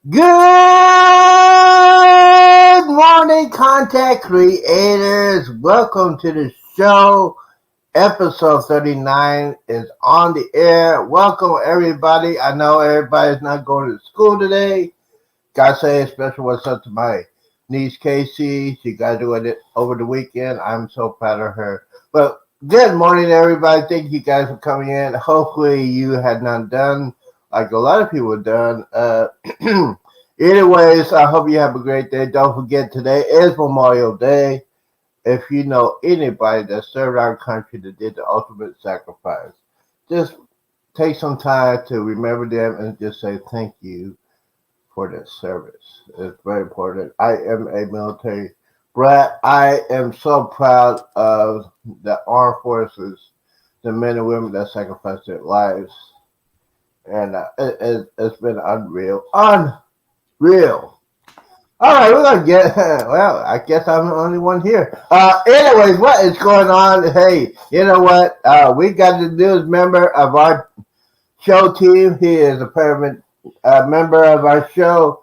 Good morning, content creators. Welcome to the show. Episode 39 is on the air. Welcome, everybody. I know everybody's not going to school today. Gotta say a special what's up to my niece, Casey. She graduated over the weekend. I'm so proud of her. But good morning, everybody. Thank you guys for coming in. Hopefully, you had not done like a lot of people have done. Anyways, I hope you have a great day. Don't forget, today is Memorial Day. If you know anybody that served our country that did the ultimate sacrifice, just take some time to remember them and just say thank you for their service. It's very important. I am a military brat. I am so proud of the armed forces, the men and women that sacrificed their lives. And it's been unreal. Unreal. All right, we're gonna get. Well, I guess I'm the only one here. Anyways, what is going on? Hey, you know what? We got the newest member of our show team. He is a permanent member of our show.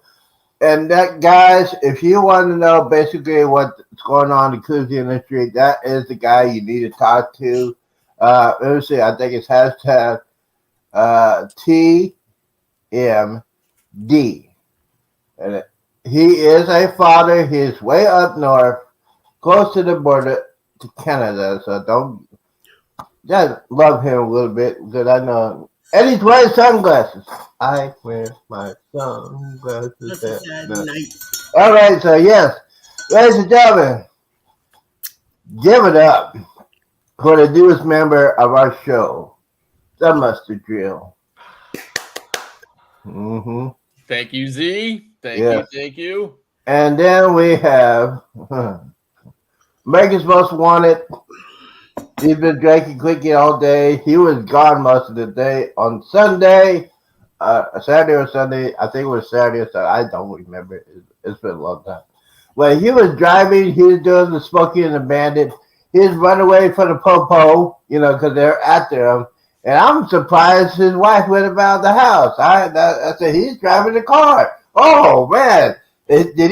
And that, guys, if you want to know basically what's going on in the cruise industry, that is the guy you need to talk to. Let me see. I think it's hashtag TMD. And he is a father. He's way up north, close to the border to Canada. So don't just love him a little bit because I know. And he's wearing sunglasses. I wear my sunglasses. That's a sad night. All right, so yes, ladies and gentlemen, give it up for the newest member of our show, the Mustard Drill. Mm-hmm. Thank you, Z. Thank you. And then we have America's Most Wanted. He's been drinking quickie all day. He was gone most of the day. On Sunday, Saturday or Sunday, I think it was Saturday or Sunday. I don't remember. It's been a long time. When he was driving, he was doing the Smokey and the Bandit. He was running away from the po-po, because they're after him. And I'm surprised his wife went about the house. I said, he's driving the car. Oh, man. Did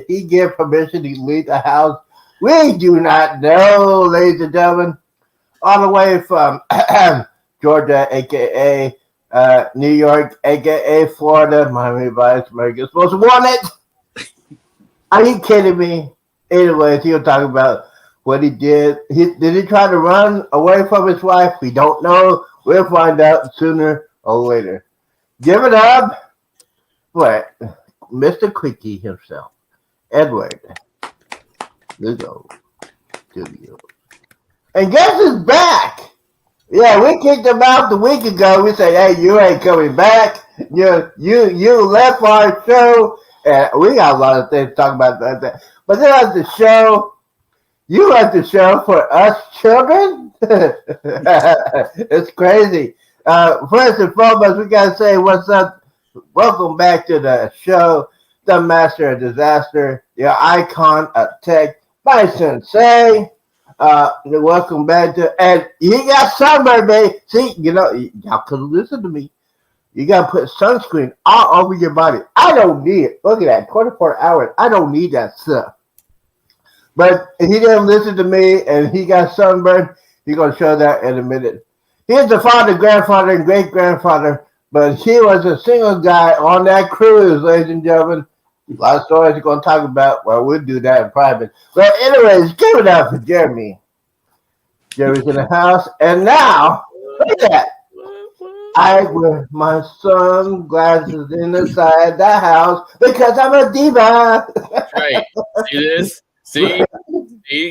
he give permission to leave the house? We do not know, ladies and gentlemen. All the way from Georgia, a.k.a. New York, a.k.a. Florida, Miami Vice, America's Most Wanted. Are you kidding me? Anyways, he'll talk about what he did. Did he try to run away from his wife? We don't know. We'll find out sooner or later. Give it up for Mr. Quickie himself, Edward. Let's go. Studio. And guess who's back? Yeah, we kicked him out the week ago. We said, hey, you ain't coming back. You left our show. And we got a lot of things to talk about that. But then at the show, you left the show for us children? It's crazy. First and foremost, we got to say what's up. Welcome back to the show, the Master of Disaster, your icon of tech, my sensei. Welcome back to, and you got sunburn, baby. See, y'all couldn't listen to me. You got to put sunscreen all over your body. I don't need it. Look at that, 24 hours. I don't need that stuff. But he didn't listen to me, and he got sunburned. He's going to show that in a minute. He's the father, grandfather, and great-grandfather, but he was a single guy on that cruise, ladies and gentlemen. A lot of stories we're going to talk about. Well, we'll do that in private. But anyways, give it up for Jeremy. Jeremy's in the house. And now, look at that. I wear my sunglasses inside the house because I'm a diva. That's right. See this? See,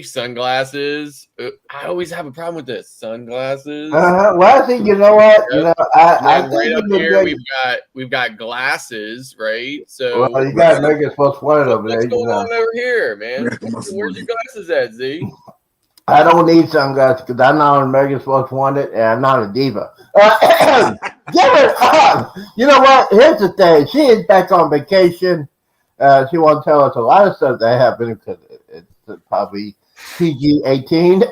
sunglasses. I always have a problem with this. Sunglasses. Well, I think you know what? Yep. I think right up here we've got glasses, right? So well, you got to make it supposed to one over there. What's going on over here, man? Where's your glasses at, Z? I don't need sunglasses because I'm not an American's Most Wanted and I'm not a diva. Give it up. You know what? Here's the thing. She is back on vacation. She won't tell us a lot of stuff that happened because it's probably PG-18.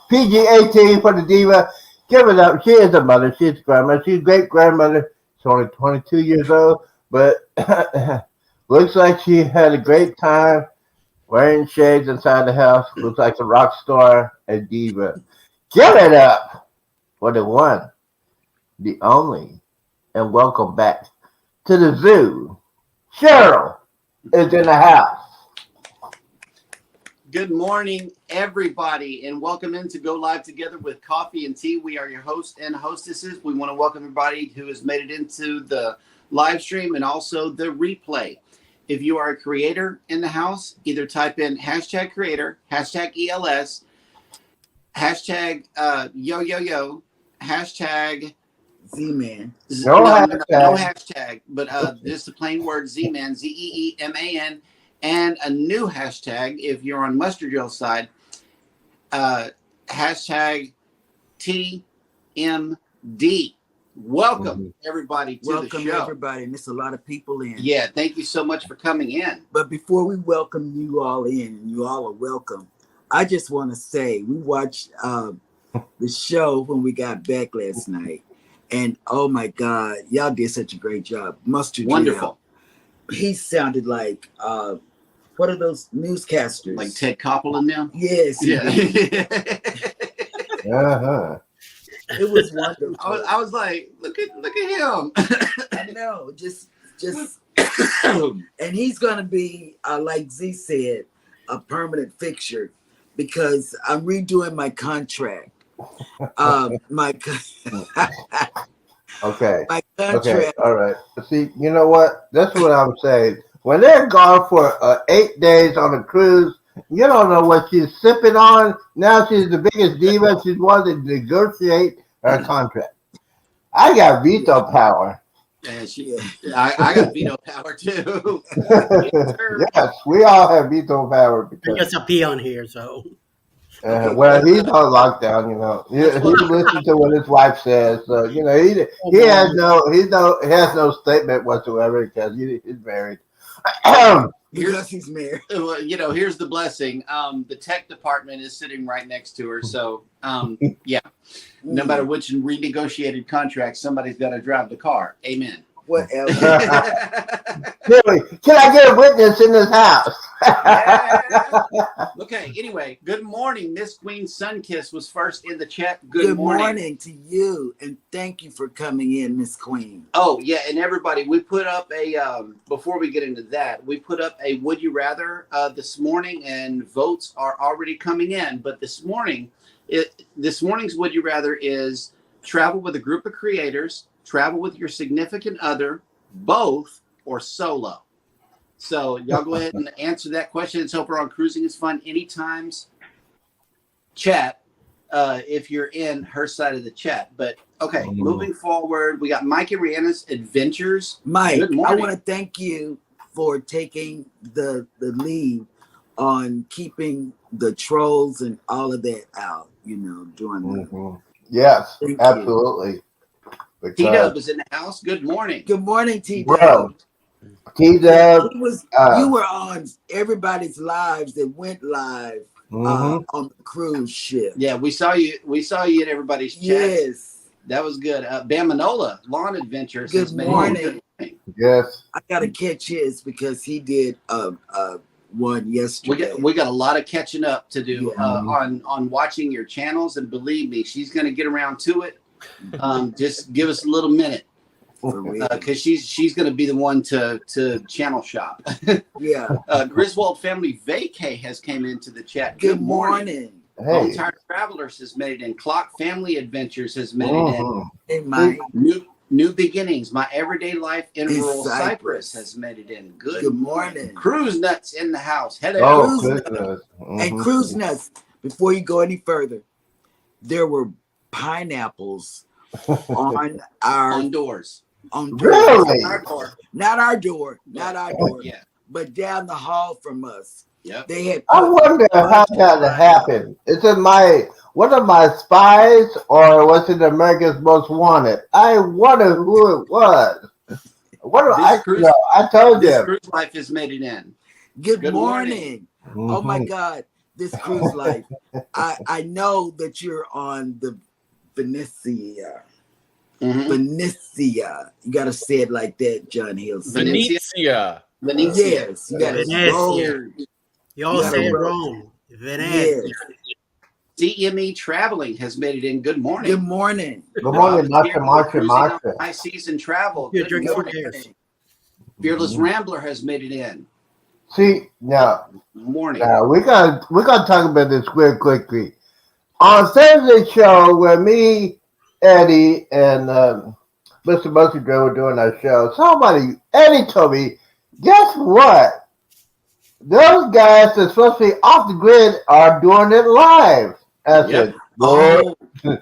PG-18 for the diva. Give it up. She is a mother. She's a grandmother. She's a great grandmother. She's only 22 years old, but looks like she had a great time wearing shades inside the house. Looks like a rock star and diva. Give it up for the one, the only, and welcome back to the zoo. Cheryl is in the house. Good morning, everybody, and welcome in to Go Live Together with Coffee and Tea. We are your hosts and hostesses. We want to welcome everybody who has made it into the live stream and also the replay. If you are a creator in the house, either type in hashtag creator, hashtag ELS, hashtag yo, hashtag Z-Man. No no hashtag. hashtag, but just the plain word Z-Man, ZEEMAN. And a new hashtag, if you're on Mustard Drill side, hashtag TMD. Welcome, everybody, to Welcome the show. everybody. And there's a lot of people in. Yeah, thank you so much for coming in. But before we welcome you all in, and you all are welcome, I just want to say we watched the show when we got back last night. And oh my God, y'all did such a great job. Mustard Drill. Wonderful. He sounded like what are those newscasters? Like Ted Koppel and them? Yes. Yeah. Uh-huh. It was wonderful. I was like, look at him. I know, just and he's gonna be like Z said, a permanent fixture because I'm redoing my contract. Okay. My Okay. contract. All right. See, you know what? That's what I'm saying. When they're gone for 8 days on a cruise, you don't know what she's sipping on. Now she's the biggest diva. She's wanting to negotiate her contract. I got veto power. Yeah, I got veto power too. Yes, we all have veto power I because guess I'll pee on here, so. well, he's on lockdown. You know, he listens to what his wife says. So you know, he has no statement whatsoever because he's married. Because he's married. Well, you know, here's the blessing. The tech department is sitting right next to her. So, yeah, no matter which renegotiated contract, somebody's got to drive the car. Amen. Whatever. Really, can I get a witness in this house? Okay, anyway, good morning. Miss Queen Sunkiss was first in the chat. Good morning to you, and thank you for coming in, Miss Queen. Oh, yeah, and everybody, we put up a, before we get into that, we put up a Would You Rather this morning, and votes are already coming in. But this morning's Would You Rather is travel with a group of creators, travel with your significant other, both, or solo. So y'all go ahead and answer that question. It's over on Cruising is Fun Anytime's chat if you're in her side of the chat. But okay, moving forward, we got Mike and Rihanna's Adventures. Mike, Good I morning. want to thank you for taking the lead on keeping the trolls and all of that out, you know, doing that. Mm-hmm. Yes, Thank you. absolutely. T-Dub is in the house. Good morning. Good morning, T. Bro, T-Dub. You were on everybody's lives that went live on the cruise ship. Yeah, we saw you in everybody's chat. Yes. That was good. Bamanola, Lawn Adventures. Good has been- morning. Yes. I gotta catch his because he did one yesterday. We got a lot of catching up to do Yeah. on watching your channels, and believe me, she's going to get around to it. Just give us a little minute For real. because she's going to be the one to channel shop. Yeah. Griswold Family Vacay has came into the chat. Good morning. Hey. Tired Travelers has made it in. Clock Family Adventures has made it in. Mhm. Hey, Mike. New Beginnings, My Everyday Life in In Rural Cyprus. Cyprus has made it in. Good morning. Cruise Nuts in the house. Hello. Oh, Cruise goodness. And Mhm. cruise nuts. Before you go any further, there were pineapples on our On doors. on Really? Our door. not our door, not our door, Yeah. but down the hall from us. Yep. They had. I wonder how that happened. Is it one of my spies or was it America's Most Wanted? I wonder who it was. I told This you. cruise life has made it in. Good Good morning. Oh my Mhm. God, this cruise life. I know that you're on the Venecia. Mhm. Venetia. You got to say it like that, John Hill. said. Venezia. Venezia. Yes, you got to Venezia. roll. You all Yeah, say it bro. wrong. Venezia. Yes. CME Traveling has made it in. Good morning. Good morning. Good morning, Rob is here. Marsha, We're Marsha, cruising on Marsha. high season travel. You're Good drinking some morning. beers. Fearless Rambler has made it in. See, now, Morning. we're gonna talk about this real quickly. On Thursday show, where me, Eddie, and Mr. Mustard Joe were doing our show, Eddie told me, guess what? Those guys that's supposed to be off the grid are doing it live. I said, Lord. Oh,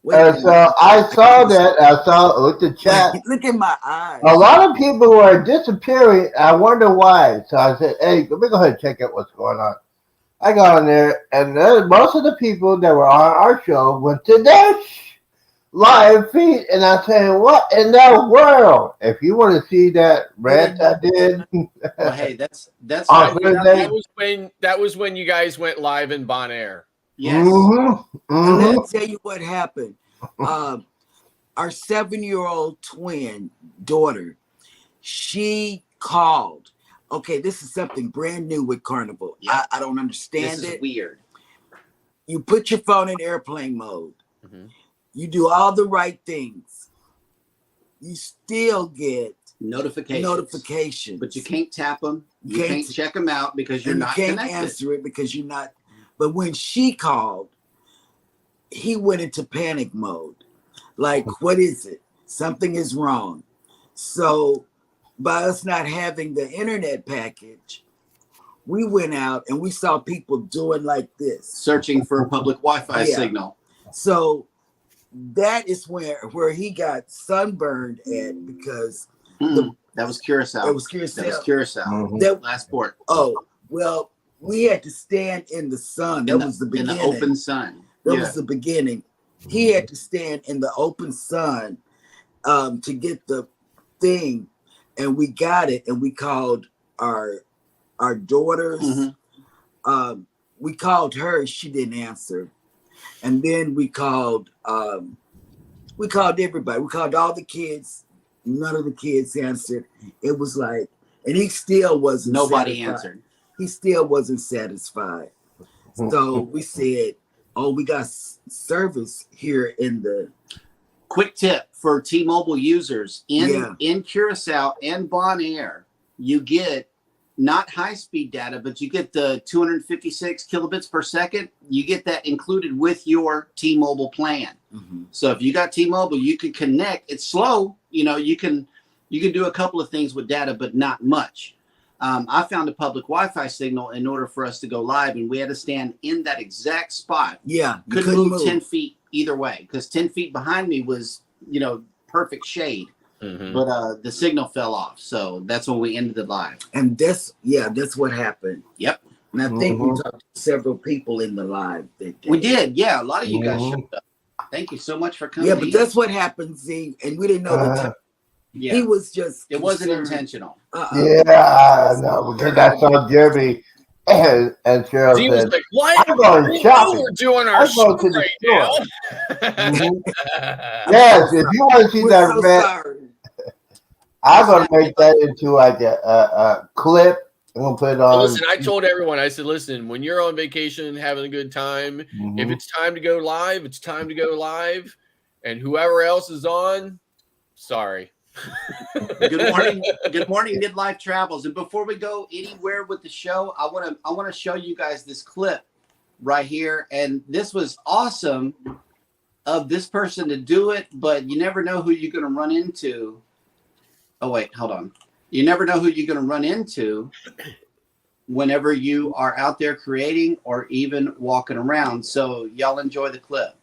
wait a And minute. so I saw that. I saw with the chat. Look at my eyes. A lot of people were disappearing. I wonder why. So I said, hey, let me go ahead and check out what's going on. I got on there, and most of the people that were on our show went to their live feed. And I'm saying, what in the world? If you want to see that rant I did Well, hey, that's on right. Thursday. That was when you guys went live in Bon Air. Yes. And let me tell you what happened. Our 7-year-old twin daughter, she called. Okay, this is something brand new with Carnival. Yeah. I don't understand This is it. weird. You put your phone in airplane mode. Mhm. You do all the right things. You still get Notifications. But you can't tap them. You Can't- can't check them out because you're and not you can't connected. answer it because you're not. But when she called, he went into panic mode. Like, what is it? Something is wrong. So by us not having the internet package, we went out and we saw people doing like this. Searching for a public Wi-Fi Yeah. signal. So that is where he got sunburned at because That was Curacao. it was curious. That was Curacao. Mhm. That, Last port. oh, well, we had to stand in the sun. That was the In beginning. the open sun. That Yeah. was the beginning. He had to stand in the open sun to get the thing, and we got it. And we called our daughters. Mhm. We called her. She didn't answer, and then we called everybody. We called all the kids. None of the kids answered. It was like, and he still wasn't. Nobody satisfied. answered. He still wasn't satisfied. So we said, "Oh, we got service here in the." Quick tip for T-Mobile users Yeah. in Curacao and Bon Air, you get not high-speed data, but you get the 256 kilobits per second. You get that included with your T-Mobile plan. Mhm. So if you got T-Mobile, you can connect. It's slow, you can do a couple of things with data, but not much. I found a public Wi-Fi signal in order for us to go live, and we had to stand in that exact spot. Yeah, you Couldn't couldn't move move. 10 feet either way because 10 feet behind me was, perfect shade. Mhm. But the signal fell off. So that's when we ended the live. And that's what happened. Yep. And I think we Mhm. talked to several people in the live that day. We did. Yeah. A lot of you guys Mhm. showed up. Thank you so much for coming. Yeah, but that's what happened, Z. And we didn't know the time. Yeah. He was just It wasn't concerned. intentional. Yeah, no, because I saw Jeremy and Cheryl Z was said, like, "What? I'm going We shopping. know we're doing our I'm show going to the right store." now." Mhm. Yes, if you want to see We're that so rant, sorry. I'm going to make that into like a clip. I'm going to put it Well, on. listen, I told everyone, I said, listen, when you're on vacation having a good time, if Mhm. it's time to go live, it's time to go live. And whoever else is on, sorry. Good morning. Good morning, Midlife Travels. And before we go anywhere with the show, I want to show you guys this clip right here. And this was awesome of this person to do it, but you never know who you're going to run into. Oh, wait, hold on. You never know who you're going to run into whenever you are out there creating or even walking around. So y'all enjoy the clip.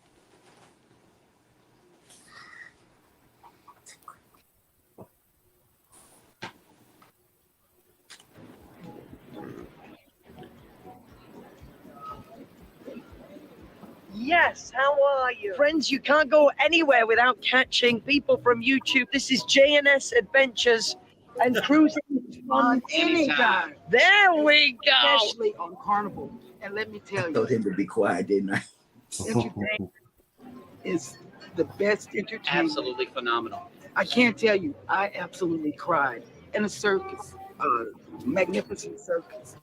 Yes, how are you? Friends, you can't go anywhere without catching people from YouTube. This is JNS Adventures and cruising on Anytime. There we go. Especially on Carnival. And let me tell I you, told him to be quiet, didn't I? everything is the best entertainment. Absolutely phenomenal. I can't tell you, I absolutely cried in a circus, magnificent circus.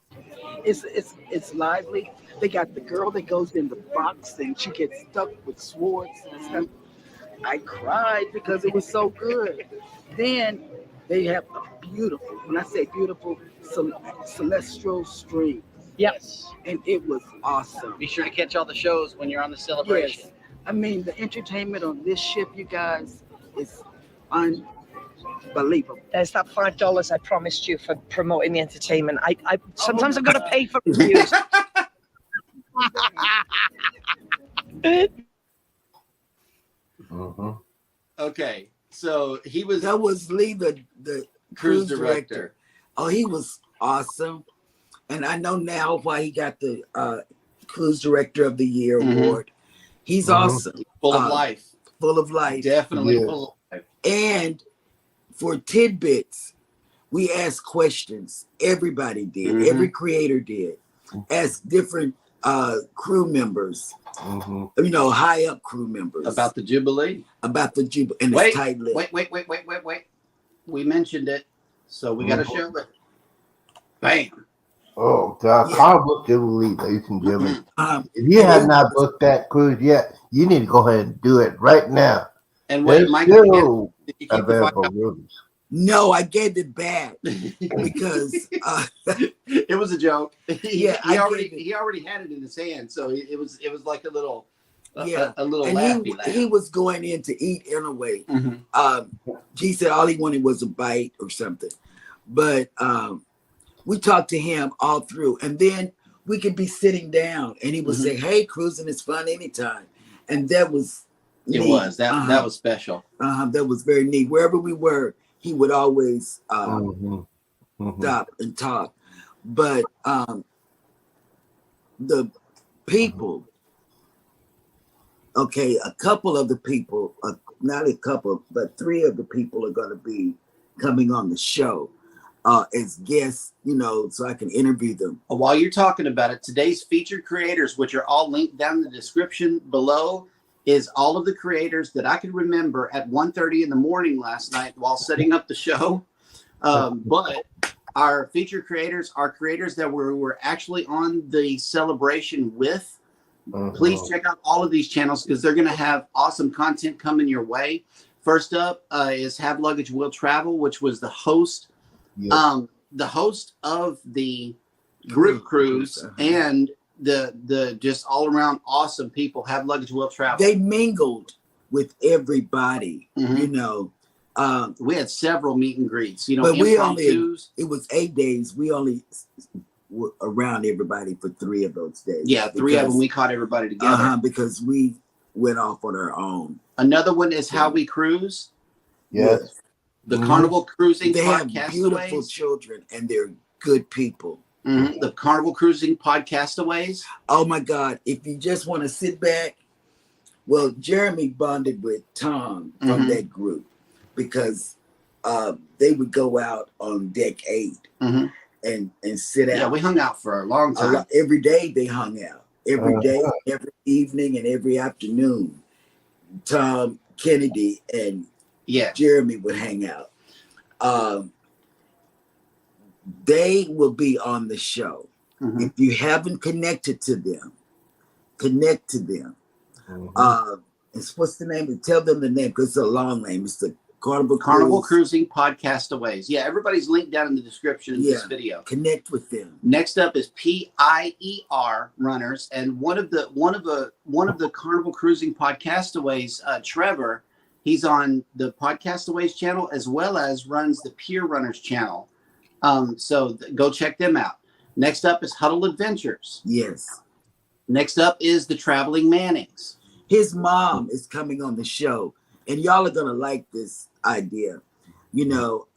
It's lively. They got the girl that goes in the box and she gets stuck with swords and stuff. I cried because it was so good. Then they have a beautiful, when I say beautiful, celestial stream, Yes. and it was awesome. Be sure to catch all the shows when you're on the celebration. Yes, I mean the entertainment on this ship, you guys, is unbelievable. There's that $5 I promised you for promoting the entertainment. I sometimes I've got to pay for reviews. Okay, so he was That was Lee, the cruise director. Oh, he was awesome, and I know now why he got the Cruise Director of the Year Mhm. award. He's awesome, Full of life. full of life. Definitely Yeah. full of life. And for tidbits, we asked questions. Everybody did. Mhm. Every creator did. Asked different crew members, you know, high up crew members About the Jubilee. about the Jubilee and Wait, it's tight lip. Wait. We mentioned it, so we got to show it. Bam. Oh God, Yeah. Carl booked Jubilee, ladies and gentlemen. If you and have it not was- booked that cruise yet, you need to go ahead and do it right now. And wait, There's Mike, still did you keep the available rooms. No, I gave it back $5? because It was a joke. Yeah, I gave it. He already had it in his hand, so it was like a little Yeah. a little and laughy laugh. he was going in to eat anyway. Mhm. He said all he wanted was a bite or something. But we talked to him all through, and then we could be sitting down and he would Mhm. say, "Hey, cruising is fun anytime." And that was It neat. was that was special. That was very neat. Wherever we were, he would always Mm-hmm. stop and talk. But the people, okay, a couple of the people, not a couple, but 3 of the people are going to be coming on the show as guests, you know, so I can interview them. While you're talking about it, today's featured creators, which are all linked down in the description below, is all of the creators that I could remember at 1:30 in the morning last night while setting up the show. But our featured creators are creators that were actually on the celebration with. Please check out all of these channels because they're going to have awesome content coming your way. First up is Have Luggage Will Travel, which was the host of the group cruise and the just all around awesome people. Have Luggage Will Travel. They mingled with everybody, Mhm. you know. We had several meet and greets, you know, But we only- impromptus. It was 8 days. We only were around everybody for 3 of those days. Yeah, 3 of them. We caught everybody together. Because we went off on our own. Another one is How We Cruise, Yes. the Mhm. Carnival Cruising They have Podcastaways. beautiful children and they're good people. Mhm. The Carnival Cruising Podcastaways. Oh my God. If you just want to sit back, well, Jeremy bonded with Tom from Mhm. that group because they would go out on deck 8 Mhm. and sit Yeah, out. we hung out for a long A time. lot, every day they hung out. Every day, Uh-huh. every evening, and every afternoon. Tom, Kennedy, and Yeah. Jeremy would hang out. They will be on the show. Mhm. If you haven't connected to them, connect to them. Mhm. What's the name? Tell them the name because it's a long name. It's the Carnival Cruise. Cruising Podcastaways. Yeah, everybody's linked down in the description of this Yeah. video. Connect with them. Next up is PIER runners, and one of the Carnival Cruising Podcastaways, Trevor, he's on the Podcastaways channel as well as runs the Pier Runners channel. So go check them out. Next up is Huddle Adventures. Yes. Next up is the Traveling Mannings. His mom is coming on the show, and y'all are gonna like this idea. You know,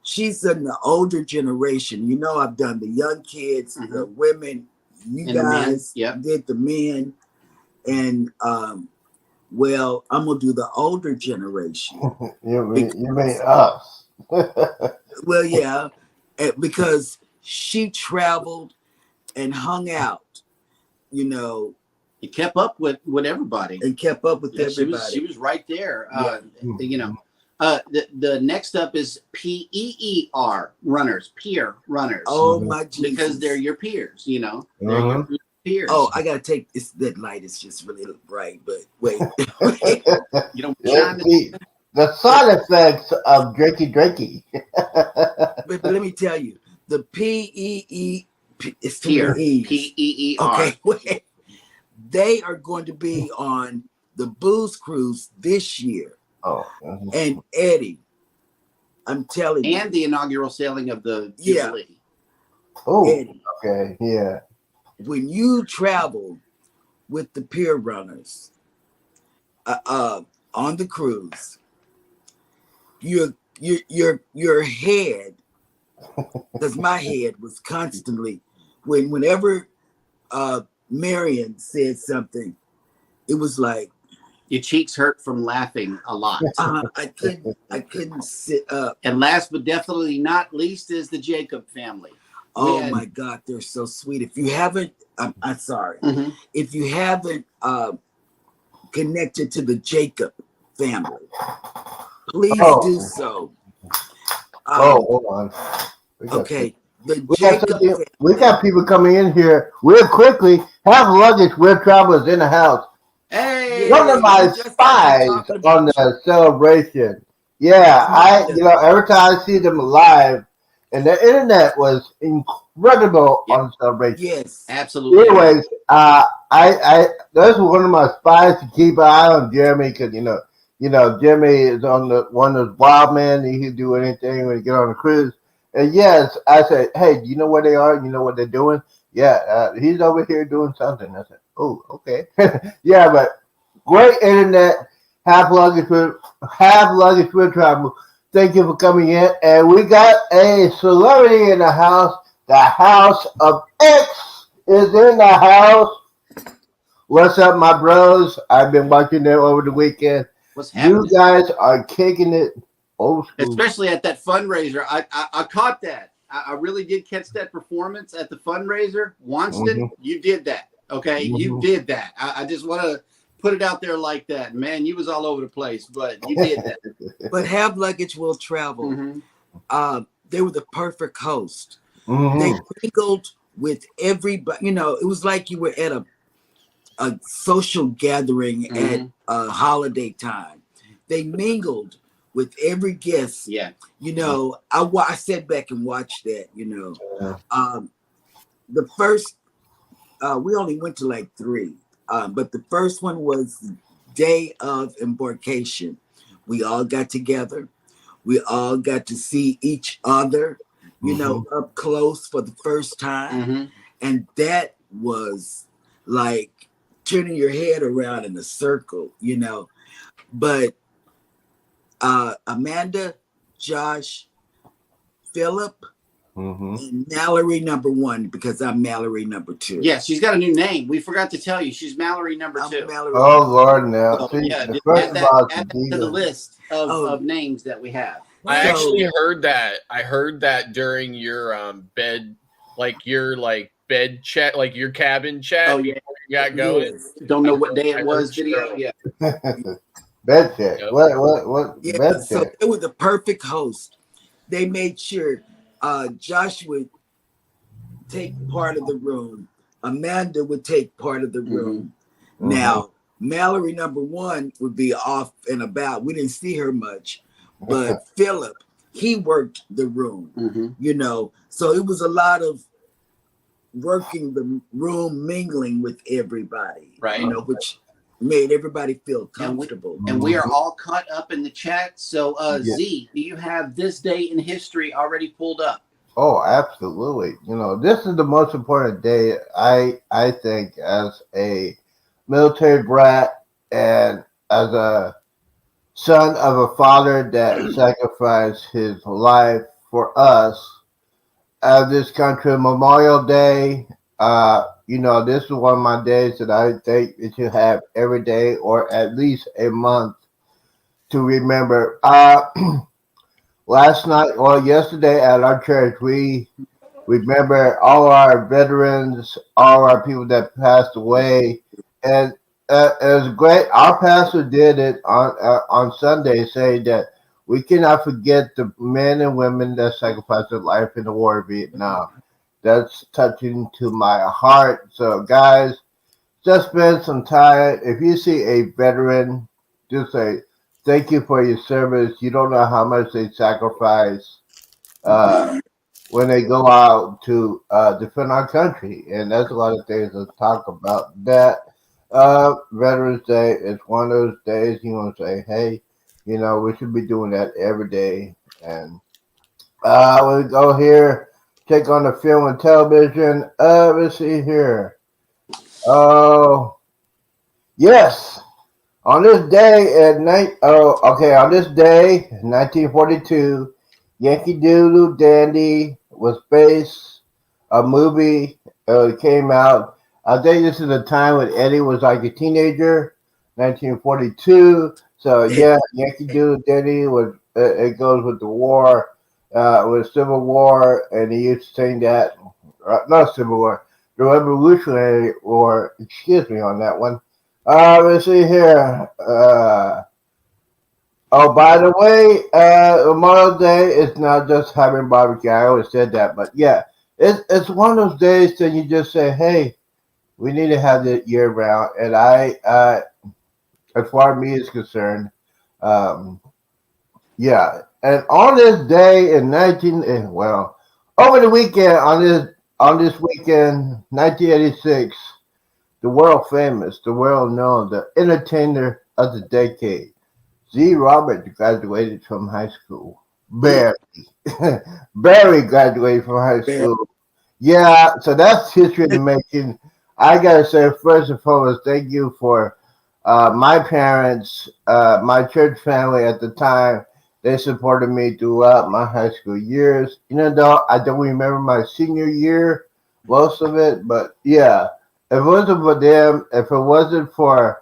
she's in the older generation. You know, I've done the young kids, the women. You And the men, guys yep. did the men, and well, I'm gonna do the older generation. You mean us. Well, yeah, because she traveled and hung out, you know, He kept up with everybody. and kept up with Yeah, everybody. she was right there. Yeah. You know, the next up is PEER runners, peer runners. Oh my Jesus! Because they're your peers. You know, they're Mhm. your peers. Oh, I gotta take this. That light is just really bright. But wait, you don't Yeah, shine see, the side effects of Drakey. but let me tell you, the PEE. It's too peer. many E's. PEER. Okay, wait. They are going to be on the Booze Cruise this year. Oh, mhm. And Eddie, I'm telling you, And the inaugural sailing of the Yeah. Jubilee. Oh, Eddie, okay, yeah. when you travel with the peer runners on the cruise, your head, because my head was constantly whenever Marion said something, it was like Your cheeks hurt from laughing a lot. I couldn't sit up. And last but definitely not least is the Jacob family. Oh had- my God, they're so sweet. If you haven't, I'm sorry. Mhm. If you haven't connected to the Jacob family, please Oh. do so. Hold on. We got Okay, the We got, Jacob something- family. we got people coming in here real quickly. Have luggage with travelers in the house. Hey, One of my we just got to spies talking about on the celebration. Yeah, every time I see them live, and the internet was incredible Yeah. on celebration. Yes. absolutely. Anyways, that's one of my spies to keep an eye on Jeremy because Jimmy is on one of those wild men. He can do anything when he get on a cruise. And yes, I said, hey, do you know where they are? You know what they're doing? Yeah, he's over here doing something. I said, oh, okay. Yeah, but great internet. Half luggage with travel. Thank you for coming in. And we got a celebrity in the house. The House of X is in the house. What's up, my bros? I've been watching them over the weekend. What's happening? You guys are kicking it old school. Especially at that fundraiser. I caught that. I really did catch that performance at the fundraiser. Wonston, you did that. Okay, you did that. I just want to put it out there like that. Man, you was all over the place, but you did that. But Have Luggage Will Travel. Mhm. They were the perfect host. Mhm. They mingled with everybody. It was like you were at a social gathering at a holiday time. They mingled with every guest. Yeah. I sat back and watched that. Yeah. The first we only went to like 3, but the first one was day of embarkation. We all got together. We all got to see each other, up close for the first time. Mhm. And that was like turning your head around in a circle, But Amanda, Josh, Philip, Mhm. and Mallory #1, because I'm Mallory #2. Yeah, she's got a new name. We forgot to tell you. She's Mallory number I'm 2. Mallory. Oh Lord, now So, see, yeah, the just first add of that, all, add that to the list of names that we have. I So- actually heard that. I heard that during your bed, bed chat, like your cabin chat. Oh, yeah. Before you got going. Yes. Don't know what day I it heard was. the Video. show. Yeah. bed check. Yep. What? Yeah, Bed so check. they were the perfect host. They made sure Josh would take part of the room. Amanda would take part of the room. Mhm. Now, Mallory #1 would be off and about. We didn't see her much, but Philip, he worked the room, Mhm. So it was a lot of working the room, mingling with everybody, Right. Which made everybody feel And we- comfortable. And we are all caught up in the chat. So, Yeah. Z, do you have this day in history already pulled up? Oh, absolutely. This is the most important day, I think, as a military brat and as a son of a father that sacrificed his life for us as this country. Memorial Day, this is one of my days that I think it should have every day or at least a month to remember. Yesterday at our church, we remember all our veterans, all our people that passed away, and it was great. Our pastor did it on Sunday, saying that we cannot forget the men and women that sacrificed their life in the war of Vietnam. That's touching to my heart. So, guys, just spend some time. If you see a veteran, just say thank you for your service. You don't know how much they sacrifice when they go out to defend our country, and that's a lot of things to talk about. That Veterans Day is one of those days you want to say, hey, we should be doing that every day. And we go here, take on the film and television. Let's see here. Oh, yes. On this day at night, on this day, 1942, Yankee Doodle Dandy was based. A movie came out. I think this is the time when Eddie was like a teenager, 1942. So yeah, Yankee Doodle Dandy was. It goes with the war, with Civil War, and he used to sing that. Not Civil War, the Revolutionary War. Excuse me on that one. Let's see here. By the way, Memorial Day is not just having barbecue. I always said that, but yeah, it's one of those days that you just say, hey, we need to have it year round. And as far as me is concerned, yeah. And on this day in over the weekend on this weekend, 1986. The world famous, the world known, the entertainer of the decade, Z. Roberts graduated from high school. Barry. Barry graduated from high school. Yeah, so that's history in the making. I gotta say, first and foremost, thank you for my parents, my church family at the time. They supported me throughout my high school years. Even though I don't remember my senior year, most of it, but yeah. If it wasn't for them, if it wasn't for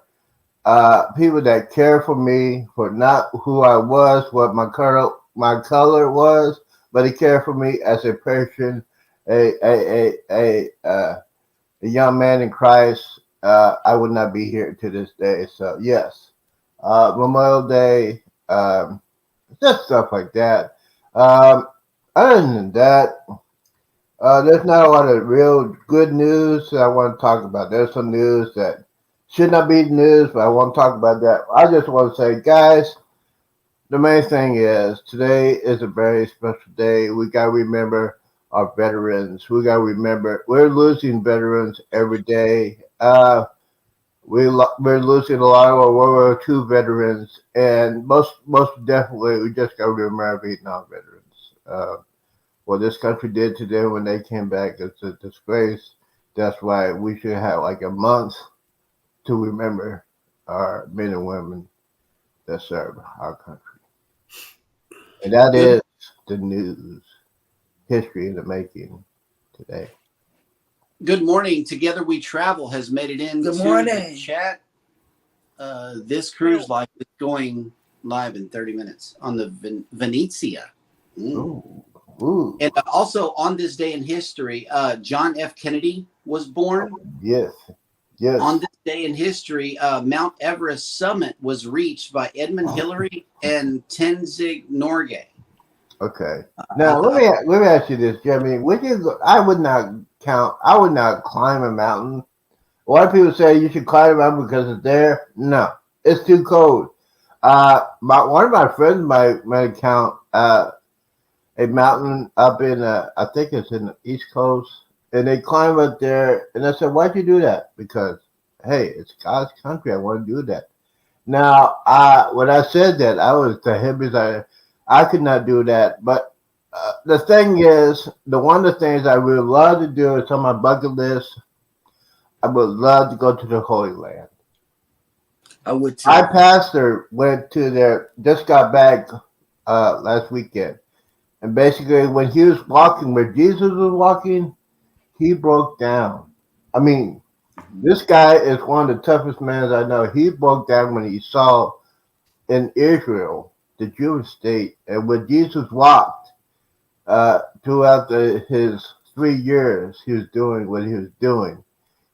people that care for me, for not who I was, what my color was, but they care for me as a person, a young man in Christ, I would not be here to this day. So yes, Memorial Day, just stuff like that. Other than that. There's not a lot of real good news that I want to talk about. There's some news that should not be news, but I won't talk about that. I just want to say, guys, the main thing is today is a very special day. We got to remember our veterans. We got to remember we're losing veterans every day. We're losing a lot of our World War II veterans, and most definitely, we just got to remember our Vietnam veterans. What this country did to them when they came back is a disgrace. That's why we should have like a month to remember our men and women that serve our country. And that is the news, history in the making today. Good morning. Together We Travel has made it into the chat. This cruise life is going live in 30 minutes on the Venezia. Ooh. And also on this day in history, John F. Kennedy was born. Yes. On this day in history, Mount Everest summit was reached by Edmund Hillary and Tenzing Norgay. Okay. Now let me ask you this, Jeremy. I would not climb a mountain. A lot of people say you should climb a mountain because it's there. No, it's too cold. One of my friends might count a mountain up in I think it's in the East Coast, and they climb up there, and I said, why'd you do that? Because hey, it's God's country. I want to do that. Now, when I said that, I was the hippies. I could not do that. But the thing is, one of the things I would love to do is on my bucket list. I would love to go to the Holy Land. I would too. My pastor went to there, just got back last weekend. And basically, when he was walking, where Jesus was walking, he broke down. I mean, this guy is one of the toughest men I know. He broke down when he saw in Israel, the Jewish state, and when Jesus walked throughout his 3 years he was doing what he was doing,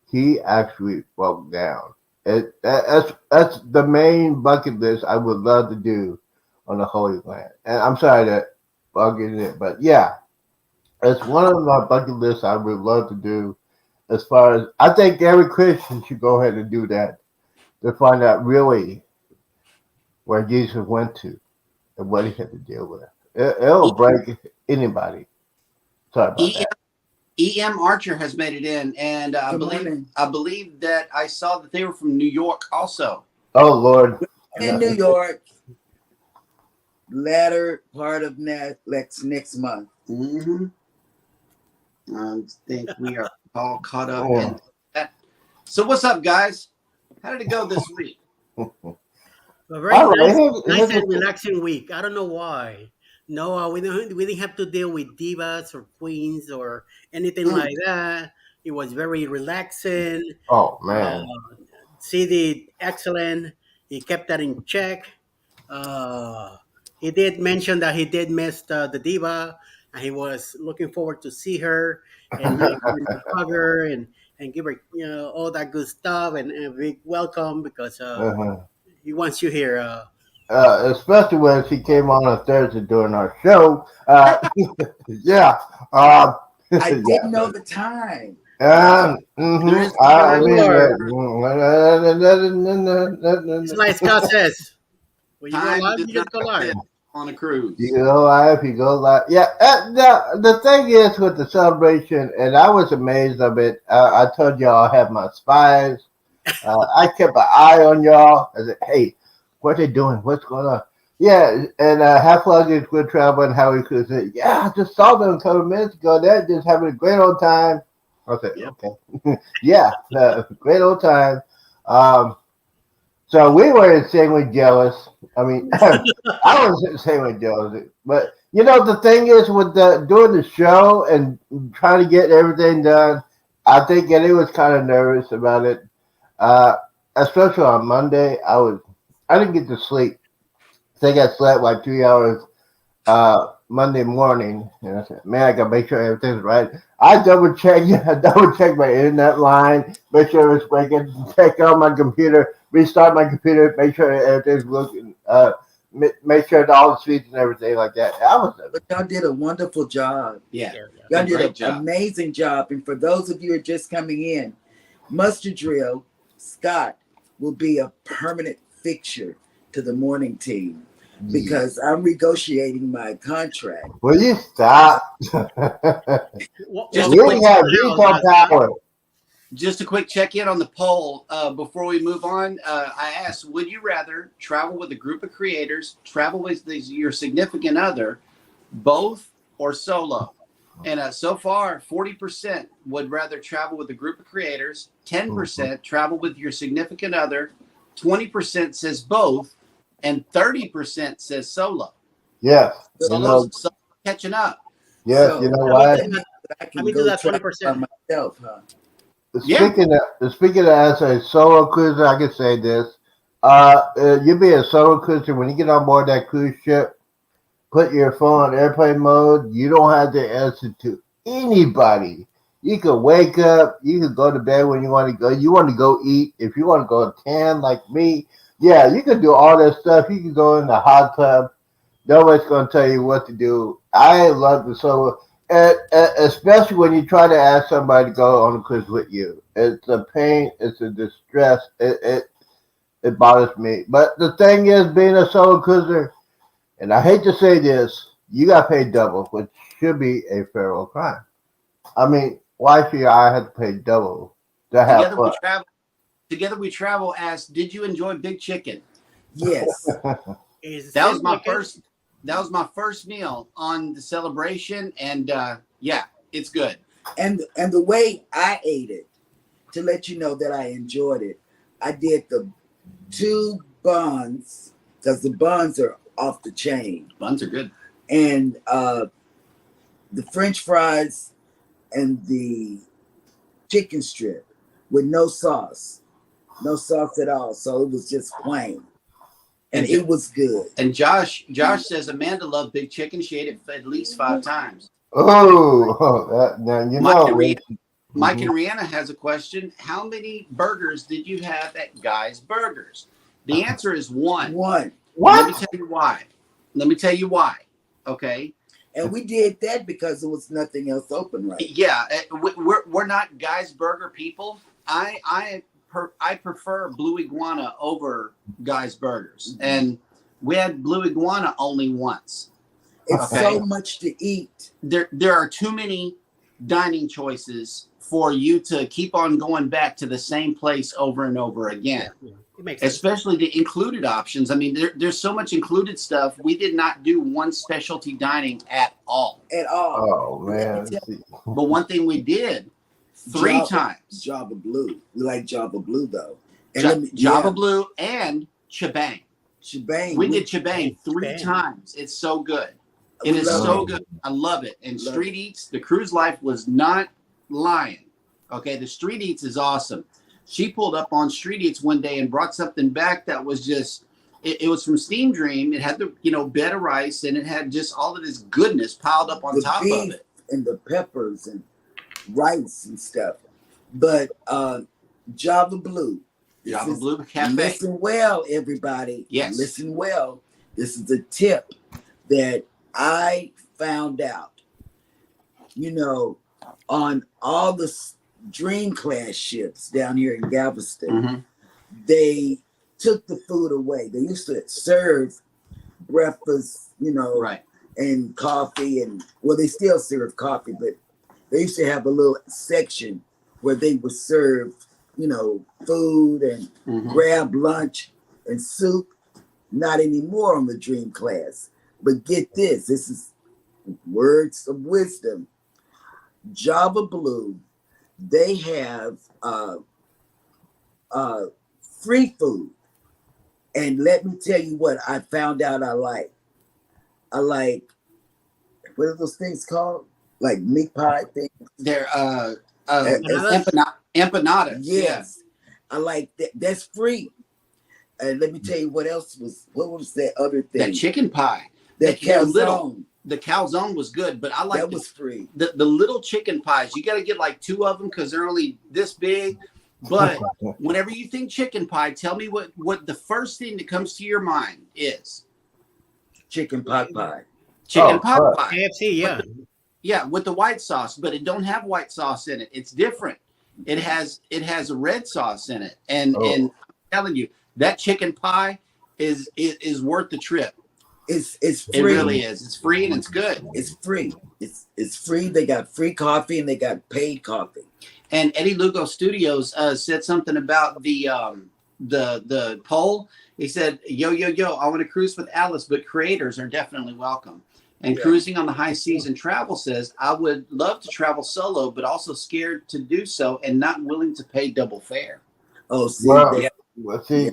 he actually broke down. That's the main bucket list I would love to do on the Holy Land. And I'm sorry to bug in it, but yeah, it's one of my bucket lists I would love to do. As far as I think every Christian should go ahead and do that to find out really where Jesus went to and what he had to deal with. It'll break anybody. Sorry about that. E.M. Archer has made it in, and I Good believe morning. that I saw that they were from New York also. Oh Lord. In New York, latter part of next month. Mm-hmm. I think we are all caught up Oh. in that. So what's up, guys? How did it go this week? A very All right. nice and relaxing week. I don't know why. No, we didn't have to deal with divas or queens or anything like that. It was very relaxing. Oh man. C did excellent. He kept that in check. He did mention that he did miss the diva, and he was looking forward to see her and hug her and give her all that good stuff and a big welcome because Uh-huh. he wants you here. Especially when she came on Thursday during our show. Yeah. I Yeah. didn't know the time. Mhm. I mean, It's like Scott says, when you go Time live, does you just go not live. exist on a cruise. you go live, you go live. Yeah. The thing is with the celebration, and I was amazed of it. I told y'all I have my spies. I kept an eye on y'all. I said, hey, what they doing? What's going on? Yeah, and Half Luggage Good Travel and Howie Cruz said, yeah, I just saw them a couple minutes ago. They're just having a great old time. I said, Yep. okay. Yeah, great old time. So we were insanely jealous. I mean, I was insanely jealous. But, the thing is with doing the show and trying to get everything done, I think Eddie was kind of nervous about it. Especially on Monday, I didn't get to sleep. I think I slept like 3 hours Monday morning, and I said, "Man, I gotta make sure everything's right." I double checked my internet line, make sure it's working, check on my computer, restart my computer, make sure everything's working, make sure all the suites and everything like that. But y'all did a wonderful job. Yeah. Y'all Great did an job. amazing job. And for those of you who are just coming in, Mustard Drill, Scott will be a permanent fixture to the morning team because I'm negotiating my contract. Will you stop? Just We a quick have veto power. Just a quick check-in on the poll before we move on. I asked, would you rather travel with a group of creators, travel with your significant other, both or solo? And so far, 40% would rather travel with a group of creators, 10% travel with your significant other, 20% says both, and 30% says solo. Yes. Solo's catching up. Yes, So, you know why? I can Let me go do that travel 20%. by myself, huh? Yeah. Speaking of as a solo cruiser, I can say this. You be a solo cruiser when you get on board that cruise ship, put your phone on airplane mode. You don't have to answer to anybody. You can wake up, you can go to bed when you want to go. You want to go eat. If you want to go tan like me, yeah, you can do all that stuff. You can go in the hot tub. Nobody's going to tell you what to do. I love the solo. Especially when you try to ask somebody to go on a cruise with you. It's a pain. It's a distress. It bothers me. But the thing is, being a solo cruiser, and I hate to say this, you got paid double, which should be a federal crime. I mean, why should I have to pay double to have fun? Together we travel asked, did you enjoy Big Chicken? Yes. That was my first. That was my first meal on the celebration, and yeah, it's good. And the way I ate it, to let you know that I enjoyed it, I did the 2 buns because the buns are off the chain, Buns are good. and the French fries and the chicken strip with no sauce at all. So it was just plain, and it was good. And Josh says Amanda loved Big Chicken. She ate it at least 5 times. Oh, now you know. Mike and Rihanna has a question. How many burgers did you have at Guy's Burgers? The answer is one. One. Let me What? tell you why. Okay. And we did that because there was nothing else open, right? Yeah, we're not Guy's Burger people. I prefer Blue Iguana over Guy's Burgers, and we had Blue Iguana only once. It's Okay. so much to eat. There are too many dining choices for you to keep on going back to the same place over and over again. It makes sense. Especially the included options. I mean, there's so much included stuff. We did not do one specialty dining at all. At all. Oh man. But one thing we did 3 times. Java Blue. We like Java Blue though. And Java Blue and Chibang. Shebang. We did Chibang 3 Chibang. times. It's so good. It We is love so it. good. I love it. And Love Street Eats, the cruise life was not lying. Okay, the Street Eats is awesome. She pulled up on Street Eats one day and brought something back that was just, it was from Steam Dream. It had the, bed of rice, and it had just all of this goodness piled up on The top of beef it. and the peppers and rice and stuff. But Java Blue. This Java is- Blue Cafe. Listen well, everybody. Yes. Listen well. This is a tip that I found out. On all the Dream Class ships down here in Galveston, Mhm. they took the food away. They used to serve breakfast, Right. and coffee, and they still serve coffee, but they used to have a little section where they would serve, food and Mhm. grab lunch and soup. Not anymore on the Dream Class. But get this. This is words of wisdom. Java Blue, they have free food. And let me tell you what I found out I like. I like, what are those things called? Like meat pie thing? They're Empanadas? empanada. Yes. I like that. That's free. And let me tell you what was that other Yeah. thing? That chicken pie. That they're little. calzone. The calzone was good, but I like That was free. the little chicken pies. You got to get like 2 of them because they're only this big. But whenever you think chicken pie, tell me what the first thing that comes to your mind is. Chicken pot pie. Chicken Oh, pot right. pie. KFC, yeah. Yeah, with the white sauce, but it don't have white sauce in it. It's different. It has a red sauce in it, and Oh. I'm telling you that chicken pie is worth the trip. It's It free. really is. It's free and it's good. It's free. It's free. They got free coffee and they got paid coffee. And Eddie Lugo Studios said something about the poll. He said, yo, I want to cruise with Alice, but creators are definitely welcome. And Yeah. Cruising on the High Seas and Travel says, I would love to travel solo, but also scared to do so and not willing to pay double fare. Oh, see, Wow. they- Well, see,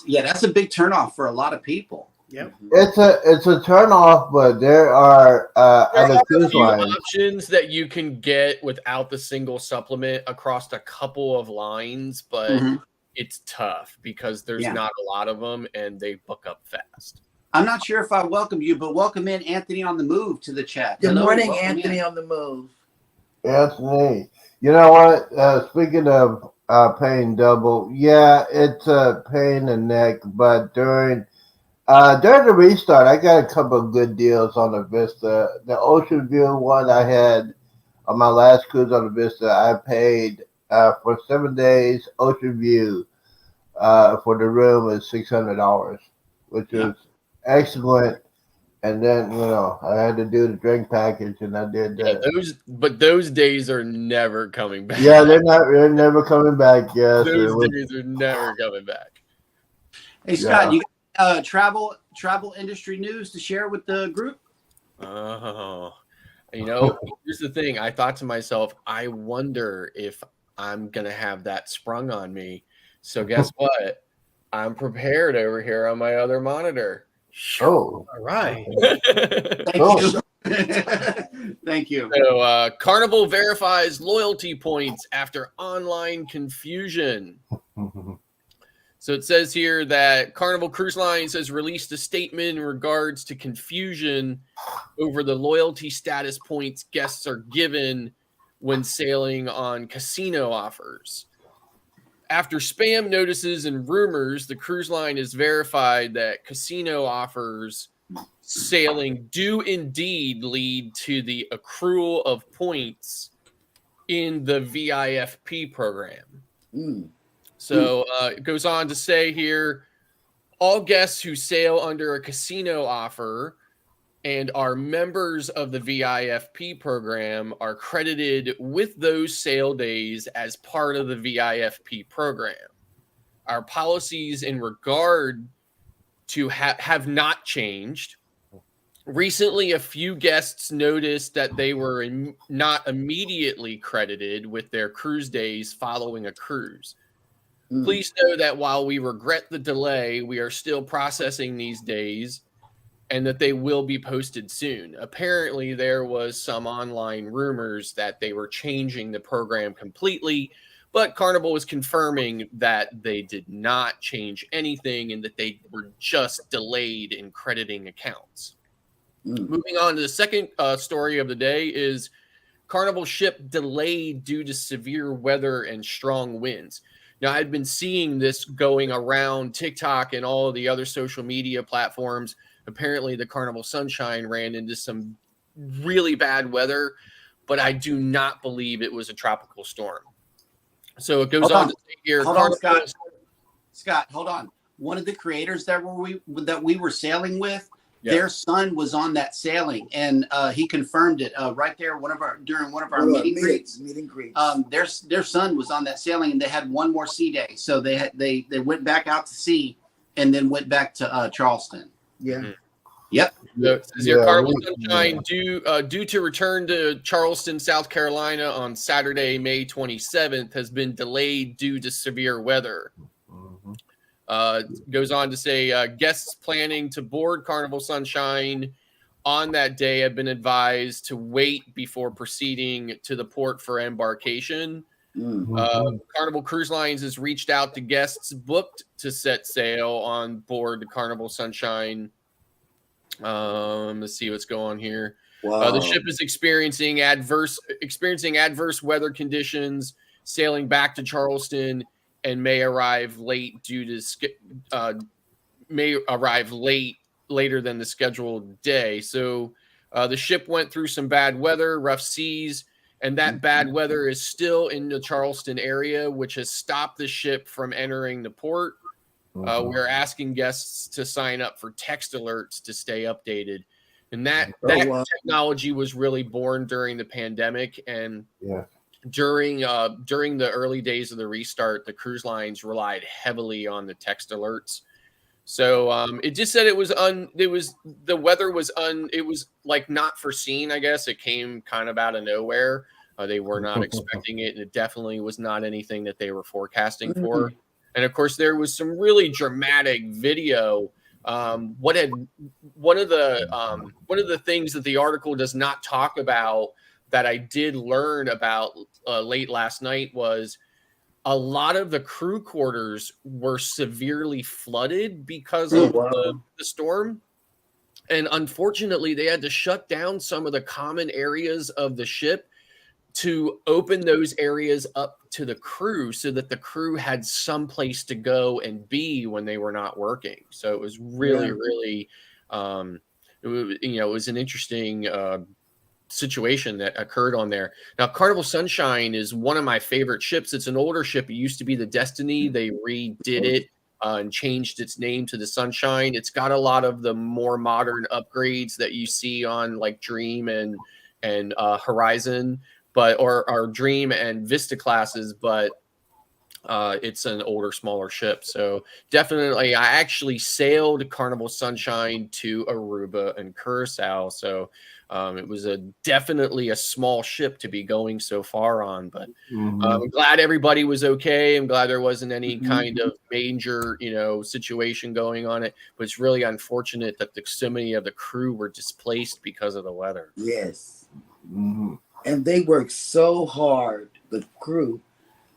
Yeah, that's a big turnoff for a lot of people. Yep. it's a turn off, but there are There other are a cruise few lines. options that you can get without the single supplement across a couple of lines, but Mhm. it's tough because there's Yeah. not a lot of them and they book up fast. I'm not sure if I welcome you, but welcome in Anthony on the Move to the chat. Good Hello, morning, welcome Anthony in. on the move. Anthony, you know what? Speaking of paying double, yeah, it's a pain in the neck. But during the restart, I got a couple of good deals on the Vista. The Ocean View one I had on my last cruise on the Vista, I paid for 7 days. Ocean View for the room is $600, which is excellent. And then I had to do the drink package, and I did Yeah, that. those days are never coming back. Yeah, they're never coming back. Yes, it those was- days are never coming back. Hey, Scott, Yeah. you got travel industry news to share with the group? Oh, here's the thing. I thought to myself, I wonder if I'm going to have that sprung on me. So guess what? I'm prepared over here on my other monitor. Oh, All right. Thank Oh. you. Thank you. So Carnival verifies loyalty points after online confusion. So it says here that Carnival Cruise Lines has released a statement in regards to confusion over the loyalty status points guests are given when sailing on casino offers. After spam notices and rumors, the cruise line has verified that casino offers sailing do indeed lead to the accrual of points in the VIFP program. So it goes on to say here, all guests who sail under a casino offer and are members of the VIFP program are credited with those sail days as part of the VIFP program. Our policies in regard to have not changed. Recently, a few guests noticed that they were not immediately credited with their cruise days following a cruise. Please know that while we regret the delay, we are still processing these days and that they will be posted soon. Apparently, there was some online rumors that they were changing the program completely, but Carnival was confirming that they did not change anything and that they were just delayed in crediting accounts. Moving on to the second story of the day is Carnival ship delayed due to severe weather and strong winds. Now, I've been seeing this going around TikTok and all of the other social media platforms. Apparently, the Carnival Sunshine ran into some really bad weather, but I do not believe it was a tropical storm. So it goes on to say here. Hold on, Scott. Scott, hold on. One of the creators that we were sailing with, their son was on that sailing, and he confirmed it right there. During one of our meet and greets. Their son was on that sailing, and they had one more sea day, so they went back out to sea, and then went back to Charleston. Yep. Carnival Sunshine due to return to Charleston, South Carolina on Saturday, May 27th, has been delayed due to severe weather. Goes on to say guests planning to board Carnival Sunshine on that day have been advised to wait before proceeding to the port for embarkation. Carnival Cruise Lines has reached out to guests booked to set sail on board the Carnival Sunshine. Let's see what's going on here. The ship is experiencing adverse weather conditions, sailing back to Charleston, and may arrive late later than the scheduled day. So the ship went through some bad weather, rough seas, and that bad weather is still in the Charleston area, which has stopped the ship from entering the port. We're asking guests to sign up for text alerts to stay updated. And that technology was really born during the pandemic. And during the early days of the restart, the cruise lines relied heavily on the text alerts. So it just said it was like not foreseen, I guess. It came kind of out of nowhere. They were not expecting it, and it definitely was not anything that they were forecasting for. And of course, there was some really dramatic video. One of the things that the article does not talk about that I did learn about late last night was a lot of the crew quarters were severely flooded because of the storm. And unfortunately, they had to shut down some of the common areas of the ship to open those areas up to the crew so that the crew had some place to go and be when they were not working. So it was really, it was an interesting situation that occurred on there. Now, Carnival Sunshine is one of my favorite ships. It's an older ship. It used to be the Destiny. They redid it and changed its name to the Sunshine. It's got a lot of the more modern upgrades that you see on like Dream and Horizon, or Dream and Vista classes, but it's an older, smaller ship. So definitely, I actually sailed Carnival Sunshine to Aruba and Curacao. So it was definitely a small ship to be going so far on, but I'm glad everybody was okay. I'm glad there wasn't any kind of major, situation going on it, but it's really unfortunate that so many of the crew were displaced because of the weather. Yes. And they worked so hard, the crew.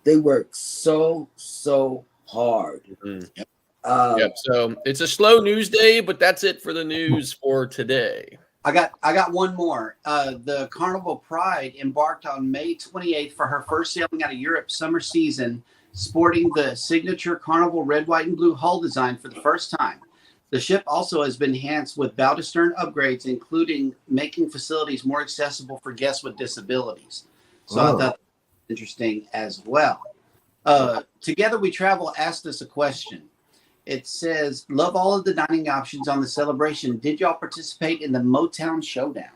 They worked so hard. So it's a slow news day, but that's it for the news for today. I got one more. The Carnival Pride embarked on May 28th for her first sailing out of Europe summer season, sporting the signature Carnival red, white, and blue hull design for the first time. The ship also has been enhanced with bow to stern upgrades, including making facilities more accessible for guests with disabilities. So I thought that was interesting as well. Together We Travel asked us a question. It says, love all of the dining options on the celebration. Did y'all participate in the Motown Showdown?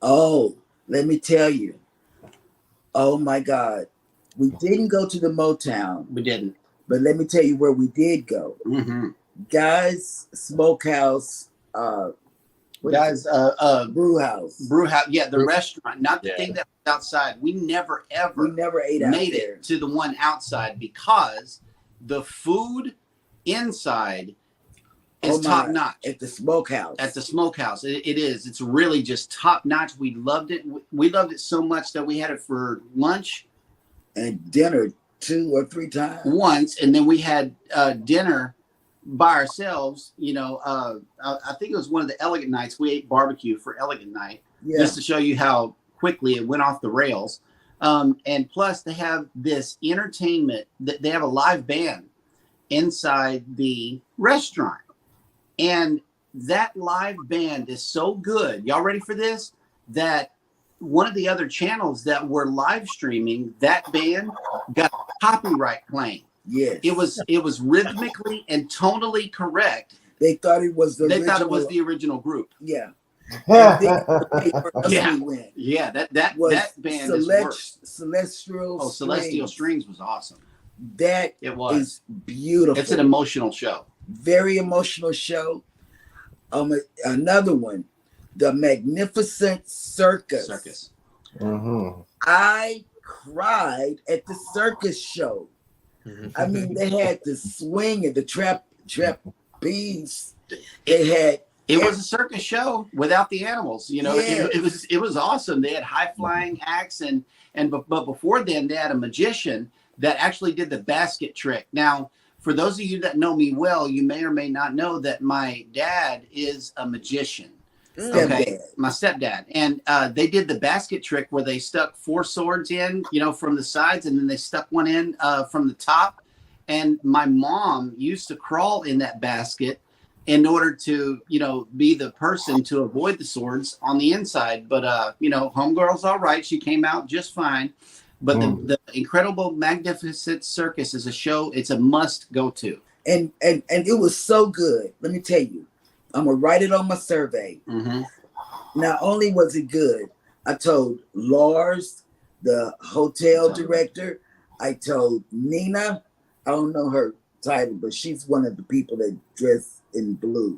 Oh, let me tell you. Oh my God. We didn't go to the Motown, We didn't. but let me tell you where we did go. Mm-hmm. Guys Smokehouse, Guys, Brew House. Brew House, yeah, the Brew- restaurant, not the Yeah. thing that was outside. We never We ever never ate out made there. it to the one outside because the food inside is Oh my, top notch. at the Smokehouse. At the smokehouse, it is. It's really just top notch. We loved it. We loved it so much that we had it for lunch and dinner 2 or 3 times. once, and then we had dinner by ourselves. You know, I think it was one of the Elegant nights. We ate barbecue for Elegant night, Yeah. just to show you how quickly it went off the rails. And plus, they have this entertainment. They have a live band inside the restaurant, and that live band is so good. Y'all ready for this? That one of the other channels that were live streaming that band got copyright claim. Yes. It was rhythmically and tonally correct. They thought it was the They original. thought it was the original group. Yeah. And then for us Yeah. we went. Yeah, that Was band is worse. Celestial Oh, Celestial Strings was awesome. That It was. is beautiful. It's an emotional show. Very emotional show. Another one, The Magnificent Circus. Circus. Mm-hmm. I cried at the circus show. I mean, they had the swing and the trapeze. They had It was a circus show without the animals. You know, Yeah. it was awesome. They had high flying acts but before then they had a magician that actually did the basket trick. Now, for those of you that know me well, you may or may not know that my dad is a magician. stepdad. My stepdad. And they did the basket trick where they stuck 4 swords in, you know, from the sides, and then they stuck one in from the top. And my mom used to crawl in that basket in order to, you know, be the person to avoid the swords on the inside. But, you know, homegirl's all right. She came out just fine. But the Incredible Magnificent Circus is a show. It's a must go to. And it was so good. Let me tell you, I'm gonna write it on my survey. Mm-hmm. Not only was it good, I told Lars, the hotel director, I told Nina, I don't know her title, but she's one of the people that dress in blue.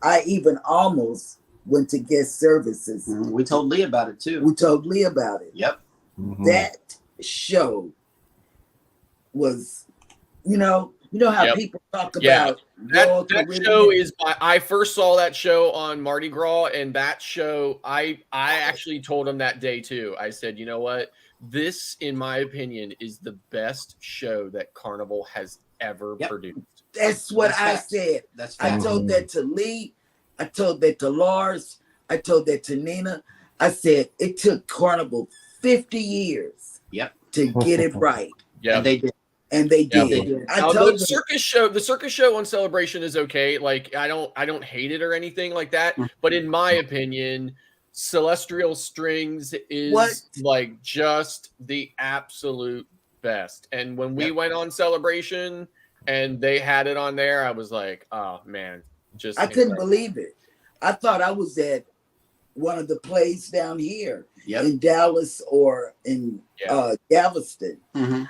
I even almost went to guest services. We told Lee about it too. We told Lee about it. Yep. Mm-hmm. That show was, you know how Yep. people talk Yeah. about Royal That Caribbean? show is. I first saw that show on Mardi Gras, and that show, I actually told him that day too. I said, you know what? This, in my opinion, is the best show that Carnival has ever Yep. produced. That's what That's I facts. said. That's I fact. told that to Lee. I told that to Lars. I told that to Nina. I said it took Carnival 50 years Yep. to get it right. Yeah. And they did. And they Yeah, did. they did. I Now, told the them, circus show on Celebration is okay. Like I don't hate it or anything like that. Mm. But in my opinion, Celestial Strings is What? like just the absolute best. And when we Yep. went on Celebration and they had it on there, I was like, oh man, just I couldn't incredible. believe it. I thought I was at one of the plays down here Yep. in Dallas or in Yeah. Galveston. Mm-hmm.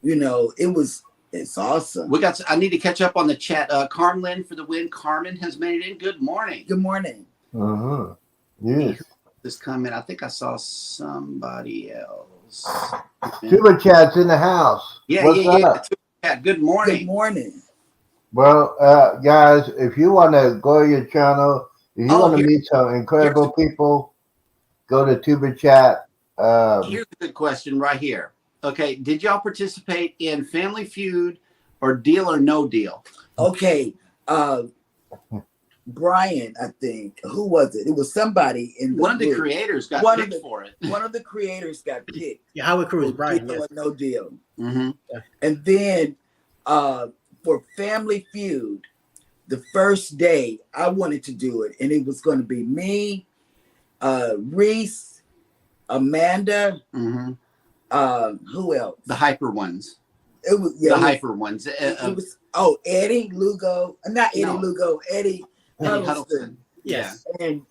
You know, it's awesome. I need to catch up on the chat. Carmen for the win. Carmen has made it in. Good morning. Good morning. Mm-hmm. Yes. This comment, I think I saw somebody else. Tuba Chat's in the house. Yeah, What's yeah. up? Good Good morning. morning. Well, guys, if you want to go to your channel, if you Oh, want to here- meet some incredible people, go to Tuba Chat. Here's a good question right here. Okay, did y'all participate in Family Feud or Deal or No Deal? Okay. Brian, I think. Who was it? It was somebody in the One of the group. creators got One of picked the- for it. One of the creators got picked. Yeah, Howard Cruz, for Brian. Deal Yes. or No Deal. Mm-hmm. And then for Family Feud, the first day I wanted to do it, and it was going to be me, Reese, Amanda, Mm-hmm. who else? The hyper ones. It was The hyper ones. It was Eddie Lugo, not Eddie No. Lugo, Eddie Eddie Huddleston, Huddleston. Yes. and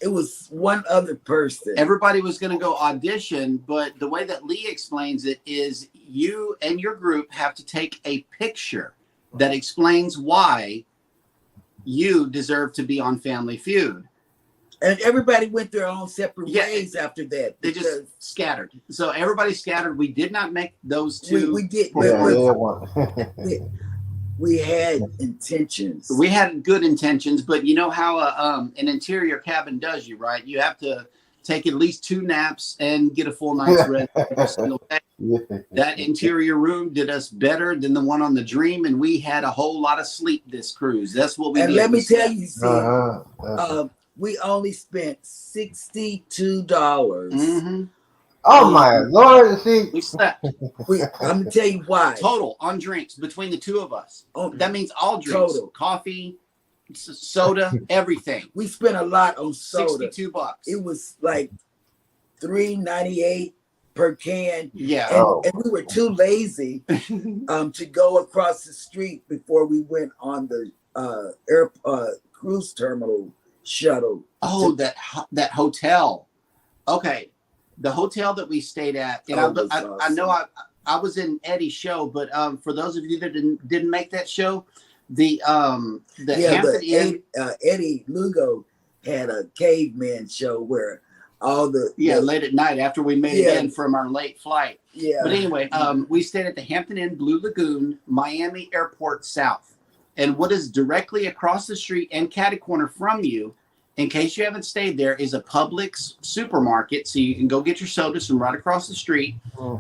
it was one other person. Everybody was going to go audition, but the way that Lee explains it is you and your group have to take a picture that explains why you deserve to be on Family Feud. And everybody went their own separate Yeah. ways after that. They because just scattered. So everybody scattered. We did not make those two. we did, Yeah, we had intentions. We had good intentions, but you know how an interior cabin does you, right? You have to take at least 2 naps and get a full night's rest every single day. That interior room did us better than the one on the Dream, and we had a whole lot of sleep this cruise. That's what we And did. let me We tell slept. you, see, we only spent $62. Mhm. Oh my Lord! See, We slept I'm gonna tell you why. total on drinks between the two of us. Oh, That means all drinks, Total. coffee, soda, everything. we spent a lot on soda. $62. It was like $3.98 per can. Yeah. And we were too lazy to go across the street before we went on the cruise terminal shuttle. Oh, that hotel. Okay, the hotel that we stayed at, and Oh, that's I know I was in Eddie's show, but for those of you that didn't make that show, the Hampton Inn. Eddie Lugo had a caveman show where all the Late at night after we made it in from our late flight. yeah. But anyway, we stayed at the Hampton Inn Blue Lagoon, Miami Airport South. And what is directly across the street and catty corner from you, in case you haven't stayed there, is a Publix supermarket. So you can go get your sodas from right across the street.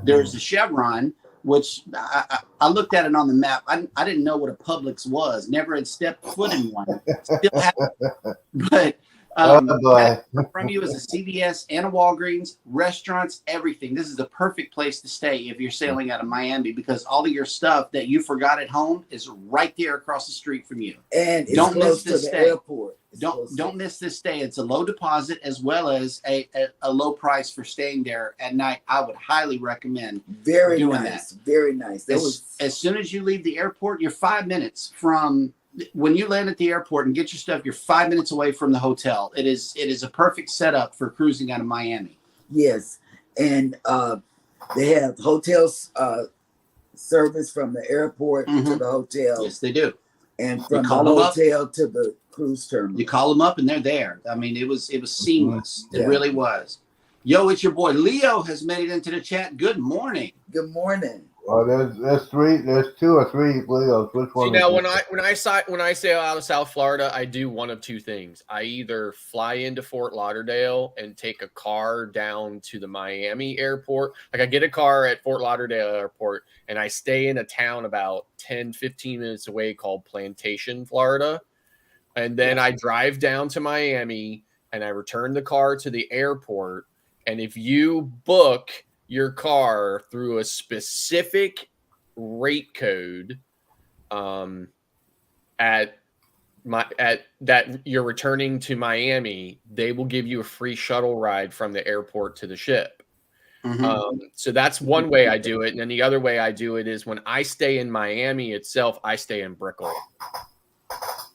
There's the Chevron, which I looked at it on the map. I didn't know what a Publix was. Never had stepped foot in one. Still haven't. But from you is a CVS and a Walgreens, restaurants, everything. This is the perfect place to stay if you're sailing out of Miami, because all of your stuff that you forgot at home is right there across the street from you. And it's Don't close miss to this the stay. airport. Don't miss this stay. It's a low deposit as well as a low price for staying there at night. I would highly recommend Very doing nice. Very nice. That was as soon as you leave the airport, you're 5 minutes from when you land at the airport and get your stuff. You're 5 minutes away from the hotel. It is a perfect setup for cruising out of Miami. yes. And they have hotels service from the airport to Mhm. the hotel. Yes, they do. And from the call them up. hotel to the cruise terminal. You call them up and they're there. I mean, it was seamless. It Yeah. really was. Yo, it's your boy Leo has made it into the chat. Good morning. Good morning. well, there's 2 or 3 Leos. Which See, one? now is when I sail out of South Florida, I do one of two things. I either fly into Fort Lauderdale and take a car down to the Miami airport. Like I get a car at Fort Lauderdale airport and I stay in a town about 10, 15 minutes away called Plantation, Florida. And then I drive down to Miami and I return the car to the airport. And if you book your car through a specific rate code at that you're returning to Miami, they will give you a free shuttle ride from the airport to the ship. So that's one way I do it. And then the other way I do it is when I stay in Miami itself, I stay in Brickell.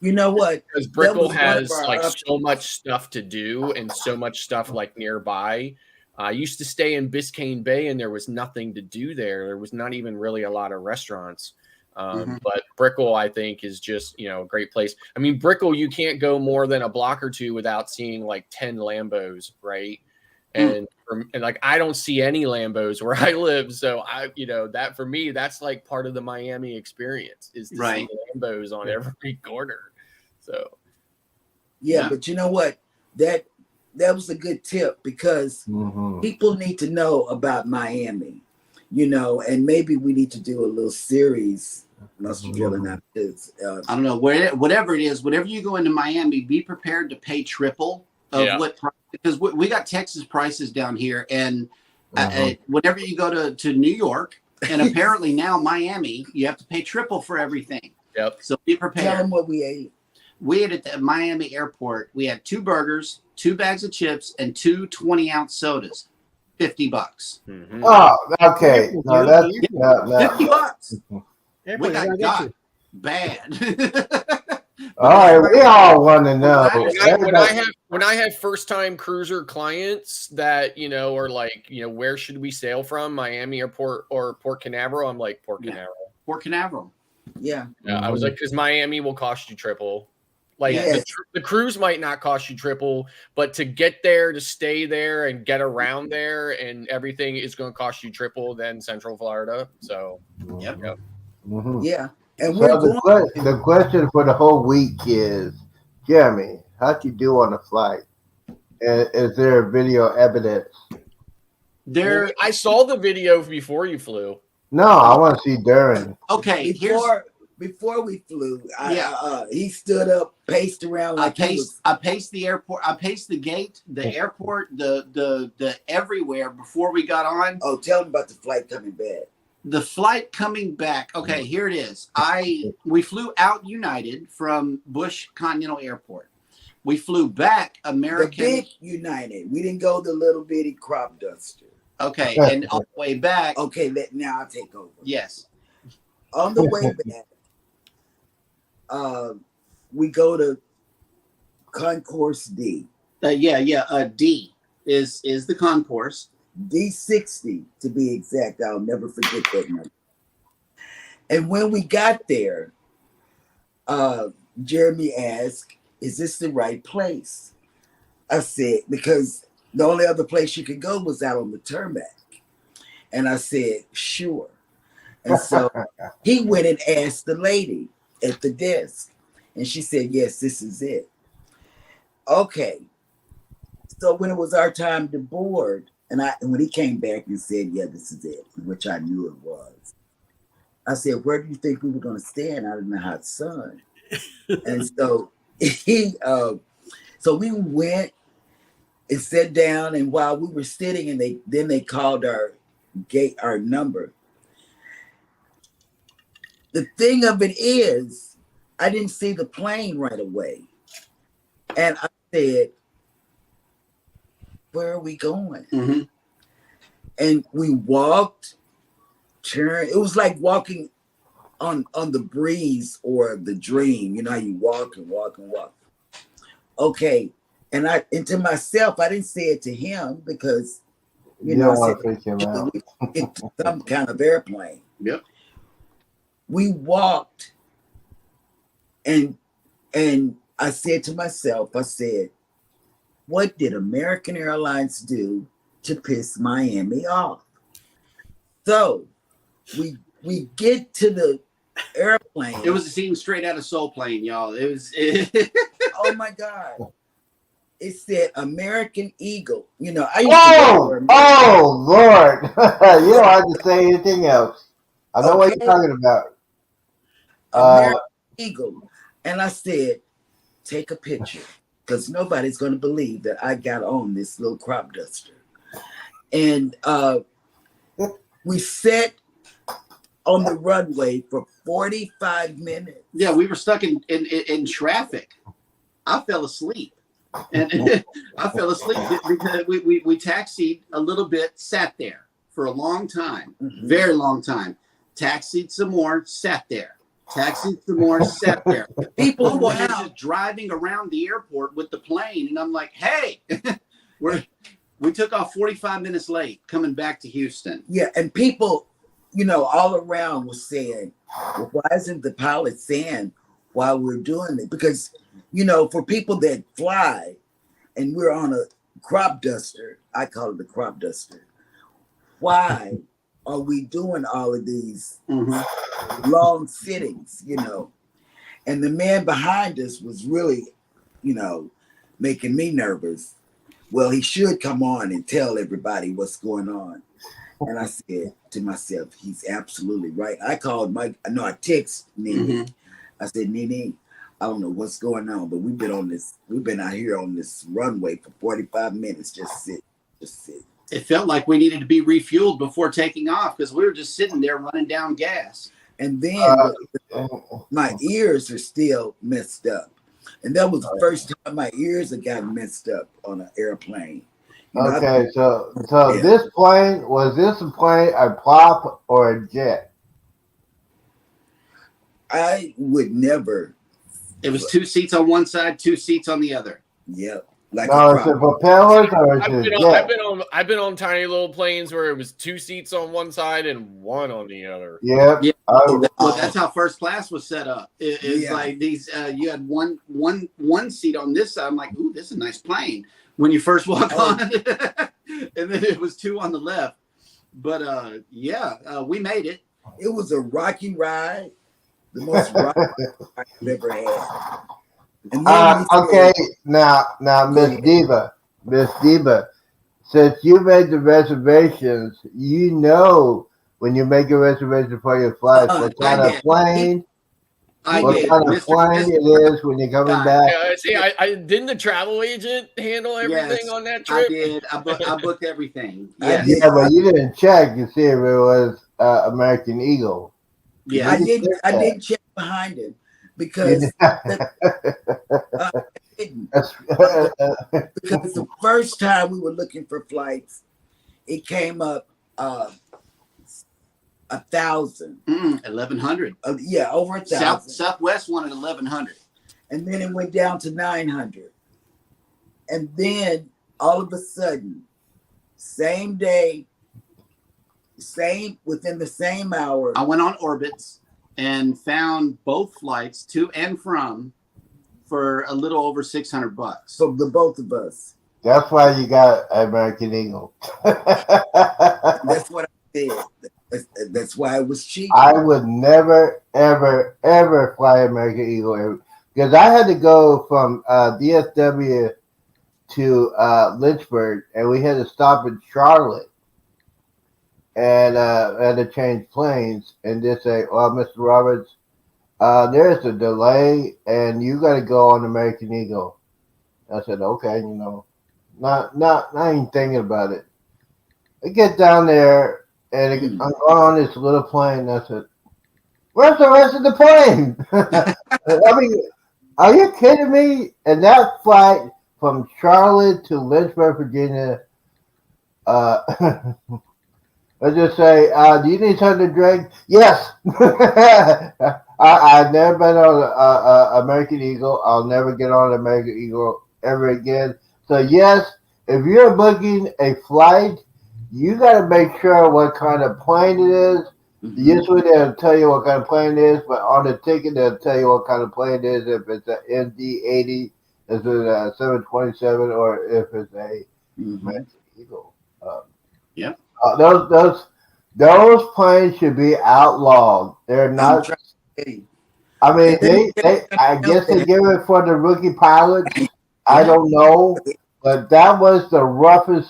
You know what? Because Brickell was one of has our like options. so much stuff to do and so much stuff like nearby. I used to stay in Biscayne Bay and there was nothing to do there. There was not even really a lot of restaurants. But Brickell, I think, is just, a great place. I mean, Brickell, you can't go more than a block or two without seeing like 10 Lambos, right? And like, I don't see any Lambos where I live. So that for me, that's like part of the Miami experience is to see Lambos on every corner. So, Yeah, but you know what? That was a good tip because people need to know about Miami. you know, and maybe we need to do a little series, Mr. Drilling after this. I don't know whatever it is. Whenever you go into Miami, be prepared to pay triple of Yeah. what because we got Texas prices down here, and Uh-huh. whenever you go to New York, and apparently now Miami, you have to pay triple for everything. Yep. So be Tell prepared. them what we ate. We ate at the Miami airport. We had 2 burgers, 2 bags of chips, and 2 20-ounce sodas. $50. Mhm. Oh, okay. Careful, No, dude. that's Careful. no. $50. Careful, We they're got gonna get you. bad. All right, we all want to know. When I have first time cruiser clients that are like, where should we sail from, Miami or Port Canaveral? I'm like, Port Yeah. Canaveral. Port Canaveral. Yeah. Yeah, I was like, because Miami will cost you triple. Like Yes. the cruise might not cost you triple, but to get there, to stay there, and get around there, and everything is going to cost you triple than Central Florida. So, Yep. Mhm. Yeah. And So we're going. the question for the whole week is, Jeremy, how'd you do on the flight? Is there video evidence? There. I saw the video before you flew. No, I want to see during. Okay. Here's. Before we flew, Yeah. he stood up, paced around I like he was. paced the airport. I paced the gate, the airport, the everywhere before we got on. Oh, tell him about the flight coming back. The flight coming back. Okay, here it is. We flew out United from Bush Continental Airport. We flew back American. The big United. We didn't go the little bitty crop duster. Okay, and on the way back. Okay, now I'll take over. Yes. On the way back, we go to Concourse D. D is the concourse. D60 to be exact. I'll never forget that number. And when we got there, Jeremy asked, "Is this the right place?" I said, because the only other place you could go was out on the tarmac. And I said, sure. And so he went and asked the lady at the desk. And she said, yes, this is it. Okay. So when it was our time to board, and when he came back and said, yeah, this is it, which I knew it was, I said, where do you think we were going to stand out in the hot sun? And so so we went and sat down, and while we were sitting, and they called our number. The thing of it is, I didn't see the plane right away. And I said, where are we going? Mm-hmm. And we walked, turned. It was like walking on the breeze or the dream. You know how you walk and walk and walk. Okay. And to myself, I didn't say it to him because, You know, don't I want said, to freak him out. it's some kind of airplane. Yep. We walked, and I said to myself, I said, what did American Airlines do to piss Miami off? So we get to the airplane. It was a scene straight out of Soul Plane, y'all. It was. Oh my God. It said American Eagle. You know, I used to Oh, Lord. You don't have to say anything else. I know what Okay. you're talking about. American Eagle. And I said, take a picture, because nobody's going to believe that I got on this little crop duster. And we sat on the runway for 45 minutes. Yeah, we were stuck in traffic. I fell asleep. And I fell asleep because we taxied a little bit, sat there for a long time, very long time. Taxied some more, sat there. Taxied some more, sat there. People were wow. just driving around the airport with the plane, and I'm like, hey, we took off 45 minutes late coming back to Houston. Yeah, and people, you know, all around was saying, well, why isn't the pilot saying why we're doing it? Because, you know, for people that fly and we're on a crop duster, I call it the crop duster, why are we doing all of these long sittings, you know? And the man behind us was really, you know, making me nervous. Well, he should come on and tell everybody what's going on. And I said, to myself, he's absolutely right. I called Mike. No, I text Nene. Mhm. I said, Nene, I don't know what's going on, but we've been out here on this runway for 45 minutes, just sit. It felt like we needed to be refueled before taking off because we were just sitting there running down gas. And then Uh, my ears are still messed up. And that was the first time my ears had gotten messed up on an airplane. You know, Okay, so Yeah. this plane, was this a plane, a prop, or a jet? I would never, It was 2 seats on one side, 2 seats on the other. like No, a is it prop. propellers or is I've it been, on, jet? I've been on tiny little planes where it was 2 seats on one side and 1 on the other. Yep. Yeah. Oh, Well, that's how first class was set up. It's Yeah. like these. You had one seat on this side. I'm like, ooh, this is a nice plane when you first walk on, and then it was 2 on the left. But we made it. It was a rocky ride, the most rocky ride I've ever had. And then okay, now, Miss Diva, since you made the reservations, you know when you make a reservation for your flight, what kind I of did. plane, I what did. kind of plane it is when you're coming back. Yeah, see, I didn't the travel agent handle everything Yes, on that I trip? did. I booked everything. I Yes. did. Yeah, but you didn't check to see if it was American Eagle. Yeah. I didn't check behind him because didn't. That's- Because the first time we were looking for flights, it came up 1,000. 1,100. Yeah, over 1,000. Southwest wanted 1,100. And then it went down to 900. And then all of a sudden, same day, within the same hour, I went on Orbitz and found both flights to and from for a little over $600. for the both of us. That's why you got American Eagle. That's what I did. That's why it was cheap. I would never, ever, ever fly American Eagle because I had to go from DFW to Lynchburg, and we had to stop in Charlotte, and had to change planes, and just say, "Well, Mr. Roberts, there's a delay, and you got to go on American Eagle." I said, "Okay, not even thinking about it." I get down there. And I'm on this little plane. I said, "Where's the rest of the plane?" I mean, are you kidding me? And that flight from Charlotte to Lynchburg, Virginia, let's just say, do you need something to drink? Yes. I've never been on American Eagle. I'll never get on American Eagle ever again. So yes, if you're booking a flight, you got to make sure what kind of plane it is. Usually they'll tell you what kind of plane it is, but on the ticket they'll tell you what kind of plane it is. If it's an ND-80, if it's a 727, or if it's a American Eagle. Those planes should be outlawed. They're not. I mean, I guess they give it for the rookie pilots. I don't know, but that was the roughest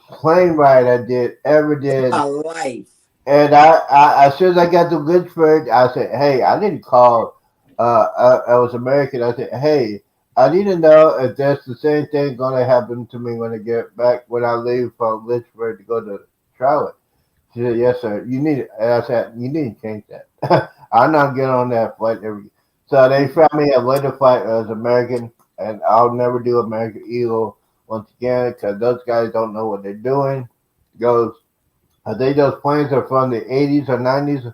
plane ride I ever did. My life. And I as soon as I got to Lynchburg, I said, "Hey, I didn't call. I was American. I said, hey, I need to know if that's the same thing going to happen to me when I get back when I leave from Lynchburg to go to Charlotte." She said, "Yes, sir. You need it." And I said, "You need to change that. I'm not getting on that flight every." So they found me a later flight as American, and I'll never do American Eagle once again because those guys don't know what they're doing. Goes, I think those planes are from the 80s or 90s.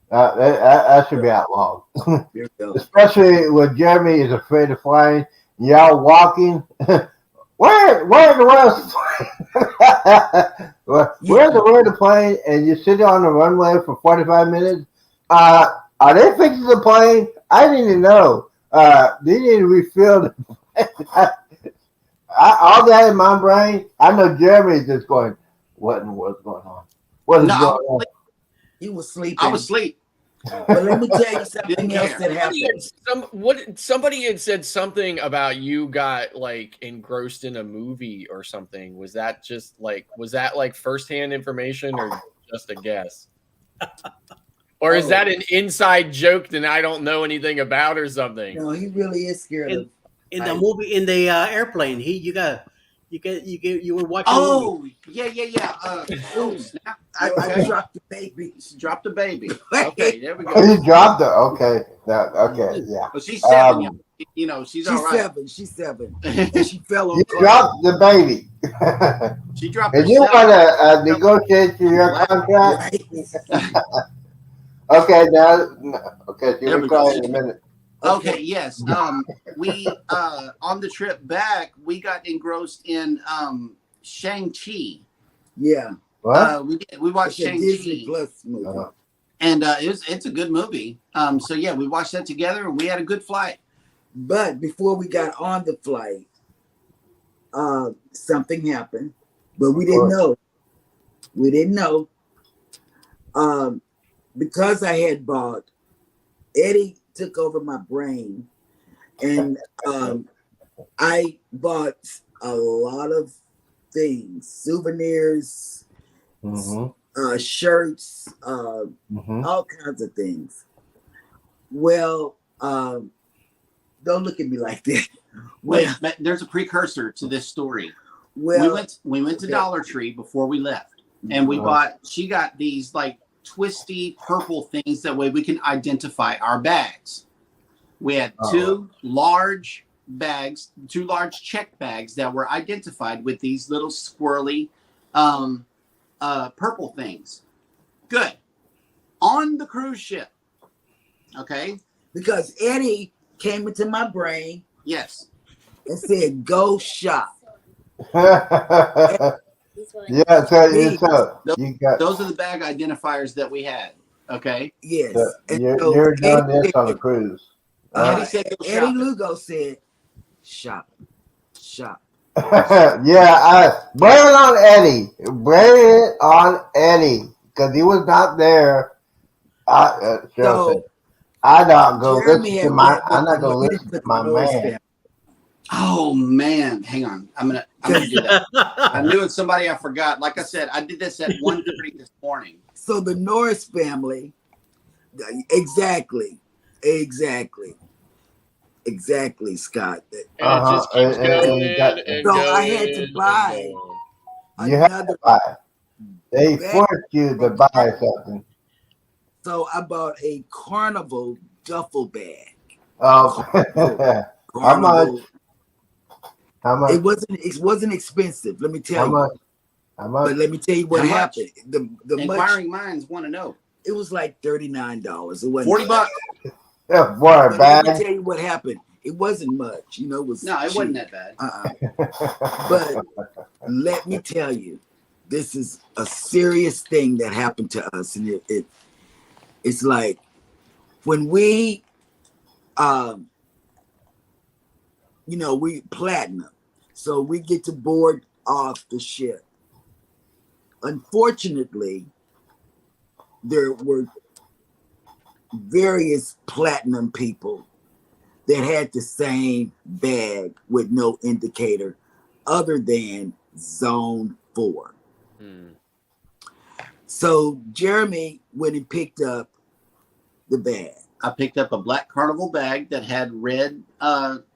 That should be outlawed. Especially when Jeremy is afraid of flying. Y'all walking. Where in the world is the plane? Where's the world of the plane? And you sit on the runway for 45 minutes. Are they fixing the plane? I didn't even know. They need to refill the plane. All that in my brain. I know Jeremy is just going, what in the world's going on? What is going on? He was sleeping. I was asleep. But let me tell you something else that happened. Somebody had said something about you got like engrossed in a movie or something. Was that just like firsthand information, or just a guess. Or is that an inside joke that I don't know anything about or something? No, he really is scared of. In the movie, in the airplane, you were watching. Oh, yeah. Oh, snap. I Okay. dropped the baby. She dropped a baby. Okay, there we Oh, go. you dropped it. Okay. Okay. Yeah. Well, she's 7. Um, you know, she's She's all right. 7. She's 7. And she fell on You the dropped the baby. She dropped And you herself. want to negotiate your contract? Right. Okay. Now. Okay. So There you'll we be go. quiet in a minute. Okay, yes. We on the trip back, we got engrossed in Shang-Chi. Yeah. What? We watched It's a Disney Shang-Chi, Plus movie. Uh-huh. and it's a good movie. So yeah, we watched that together, and we had a good flight. But before we got on the flight, something happened, but we didn't know. We didn't know. Because I had bought, Eddie took over my brain, and I bought a lot of things, souvenirs, Mm-hmm. shirts, Mm-hmm. all kinds of things. Well, don't look at me like that. Wait, Well, but there's a precursor to this story. well, we went to yeah. Dollar Tree before we left, and we she got these like twisty purple things, that way we can identify our bags. We had two large bags, 2 large check bags that were identified with these little squirrely purple things. Good. On the cruise ship. Okay. because Eddie came into my brain Yes. and said, "Go shop." Yeah. So you got. Those are the bag identifiers that we had. Okay. Yes. And You're so doing Eddie this said- on the cruise. Eddie said go Eddie shopping. Lugo said, "Shop, shop." Yeah, blame it on Eddie. Blame it on Eddie because he was not there. So, I'm not gonna Jeremy listen had to my. met I'm not with gonna the- listen to with my the Norris man. family. Oh man, hang on. I'm gonna do that. I knew it's somebody I forgot. Like I said, I did this at 1:30 this morning. So the Norris family, exactly, Scott. And Uh-huh. it just keeps And going you got- and So going I had to and buy- going. You have Another, to buy. They Bag- forced you to buy something. so I bought a Carnival duffel bag. Oh, how much? Carnival. How much? It wasn't expensive. Let me How tell you. much? How much? But let me tell you what How much? happened. The much Inquiring minds want to know. it was like $39. It wasn't $40. Yeah, boy, But let me bag. tell you what happened. It wasn't much. You know, it was No, it cheap. wasn't that bad. But let me tell you, this is a serious thing that happened to us, and it's like when we, we platinum, so we get to board off the ship. Unfortunately, there were various platinum people that had the same bag with no indicator other than zone 4. Hmm. So Jeremy went and picked up the bag. I picked up a black Carnival bag that had red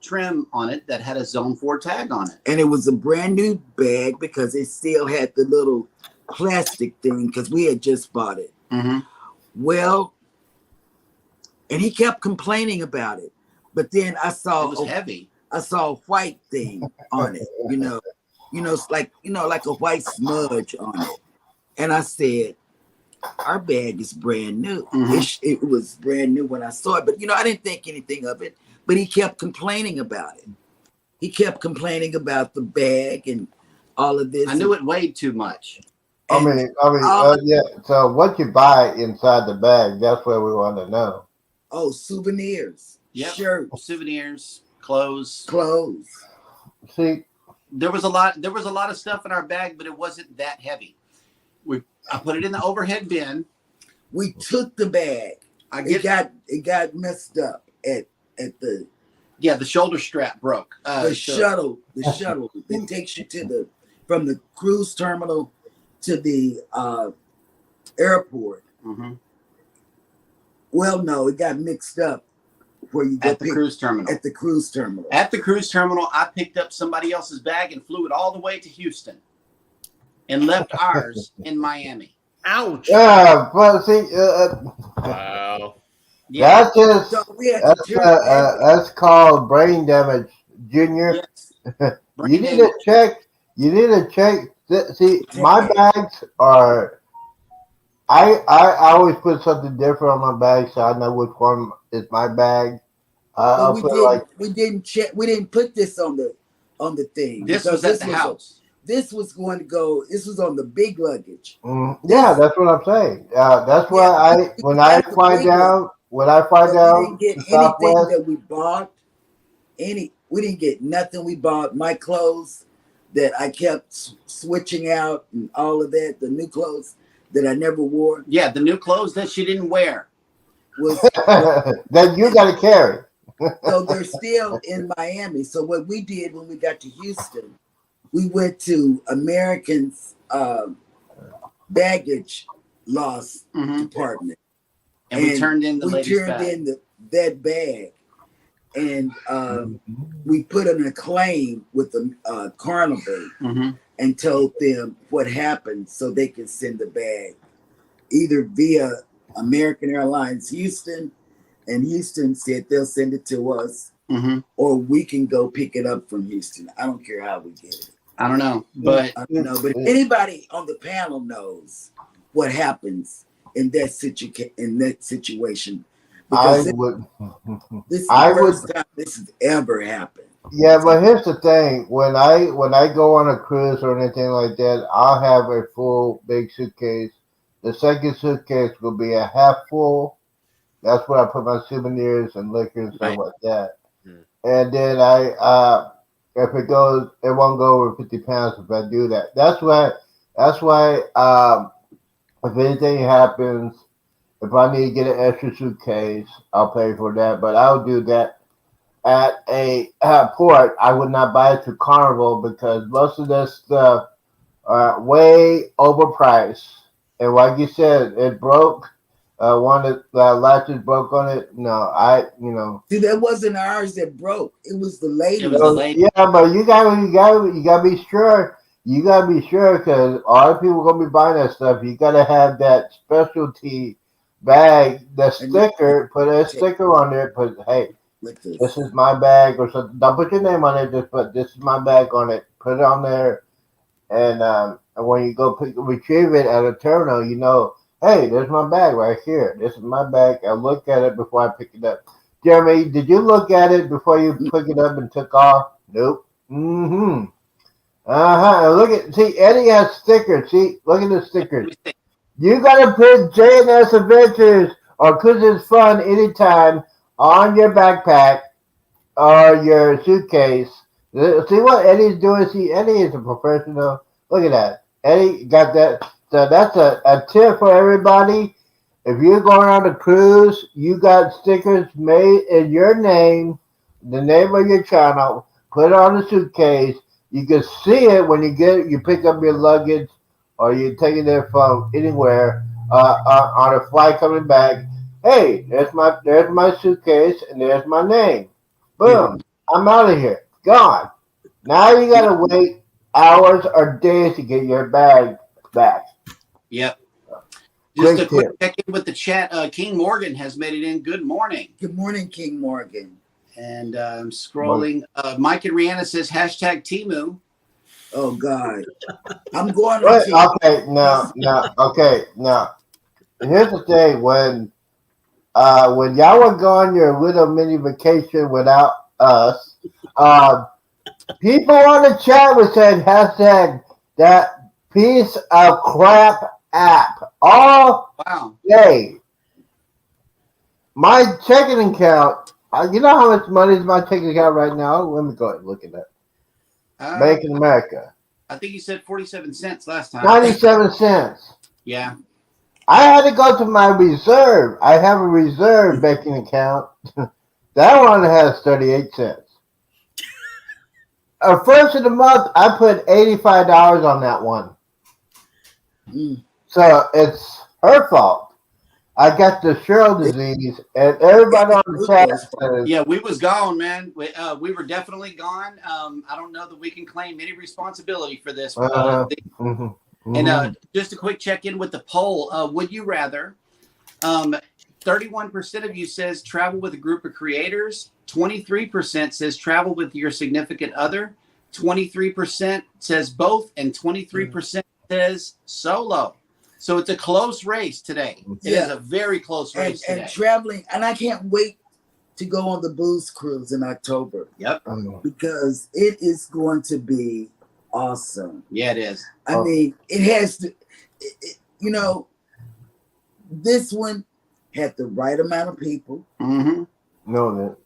trim on it that had a Zone 4 tag on it. And it was a brand new bag because it still had the little plastic thing because we had just bought it. Mm-hmm. Well, and he kept complaining about it. But then I It saw was heavy. a white thing on it, it's like a white smudge on it. And I said, our bag is brand new. Mhm. It was brand new when I saw it, but I didn't think anything of it. But he kept complaining about it. He kept complaining about the bag and all of this. I knew it weighed too much. And Yeah. So what you buy inside the bag? That's what we want to know. souvenirs, Yep. shirts, Souvenirs, clothes. clothes. See, There was a lot of stuff in our bag, but it wasn't that heavy. I put it in the overhead bin. We took the bag. It got messed up at the the shoulder strap broke. the shuttle that takes you from the cruise terminal to the airport. Mhm. Well, no, it got mixed up where you At the cruise terminal. at the cruise terminal. At the cruise terminal, I picked up somebody else's bag and flew it all the way to Houston, and left ours in Miami. Ouch. Yeah, but see, Wow. Yeah. that's just So we had to turn back. that's called brain damage, Junior. Yes. You need to check. You need to check. See, my bags are. I always put something different on my bag, so I know which one is my bag. But I'll put like we didn't check. We didn't put this on the thing. This because was at the house. This was going to go. This was on the big luggage. yeah, that's what I'm saying. That's why when I fly down, We didn't get anything Southwest, that we bought. We didn't get nothing we bought. My clothes that I kept switching out and all of that. The new clothes that I never wore Yeah, the new clothes that she didn't wear. was that you got to carry. so they're still in Miami. So what we did when we got to Houston, we went to American's baggage loss Mhm. department. And we turned in the we lady's turned bag. in that bag, and we put in a claim with the Carnival Mhm. and told them what happened so they could send the bag either via American Airlines Houston, and Houston said they'll send it to us, Mhm. or we can go pick it up from Houston. I don't care how we get it. I don't know, but I don't know, but if anybody on the panel knows what happens in that situation, because I would. this is I the would- first time this has ever happened. Yeah, but here's the thing: when I go on a cruise or anything like that, I'll have a full big suitcase. The second suitcase will be a half full. That's where I put my souvenirs and liquor and stuff Right. like that. Hmm. And then if it goes, it won't go over 50 pounds if I do that. That's why. If anything happens, if I need to get an extra suitcase, I'll pay for that. But I'll do that at a port. I would not buy it through Carnival because most of this stuff are way overpriced. And like you said, it broke. One of the latches broke on it. No, See, that wasn't ours that broke. It was the lady. It was the lady. Yeah, but you gotta be sure. You gotta be sure because a lot of people gonna be buying that stuff. You gotta have that specialty bag, the sticker. Put a sticker on there. Put hey, with this. this is my bag or something. Don't put your name on it. Just put this is my bag on it. Put it on there, and when you go retrieve it at a terminal, you know, hey, there's my bag right here. This is my bag. I look at it before I pick it up. Jeremy, did you look at it before you picked it up and took off? Nope. Mm-hmm. And look at Eddie has stickers. See, look at the stickers. You gotta put JNS Adventures or Cruises Fun anytime on your backpack or your suitcase. See what Eddie's doing? See, Eddie is a professional. Look at that. Eddie got that. So that's a tip for everybody. If you're going on a cruise, you got stickers made in your name, the name of your channel. Put it on the suitcase. You can see it when you pick up your luggage or you're taking it from anywhere on a flight coming back. Hey, there's my suitcase and there's my name. Boom. I'm out of here. Gone. Now you gotta wait hours or days to get your bag back. Yep. Just Great a quick tip. check in with the chat. King Morgan has made it in. Good morning. Good morning, King Morgan. And I'm scrolling. Mike and Rihanna says hashtag Timu. Oh God, I'm going Wait, to. okay, now. Here's the thing: when y'all were gone your little mini vacation without us, people on the chat were saying hashtag that piece of crap app all Wow. day. My checking account. You know how much money is my checking account right now? Let me go ahead and look at that. Bank in America. I think you said 47 cents last time. 97 cents. Yeah. I had to go to my reserve. I have a reserve banking account. That one has 38 cents. First of the month, I put $85 on that one. Mm. So it's her fault. I got the Cheryl disease, and everybody on the chat says, Yeah, we was gone, man. We were definitely gone. I don't know that we can claim any responsibility for this. mhm, And mhm. just a quick check in with the poll. Would you rather? 31% of you says travel with a group of creators. 23% says travel with your significant other. 23% says both, and 23% says solo. So it's a close race today. It is a very close race today. And traveling, and I can't wait to go on the booze cruise in October. Yep. Because it is going to be awesome. Yeah, it is. I mean, it has to, you know, this one had the right amount of people. Mm-hmm. No,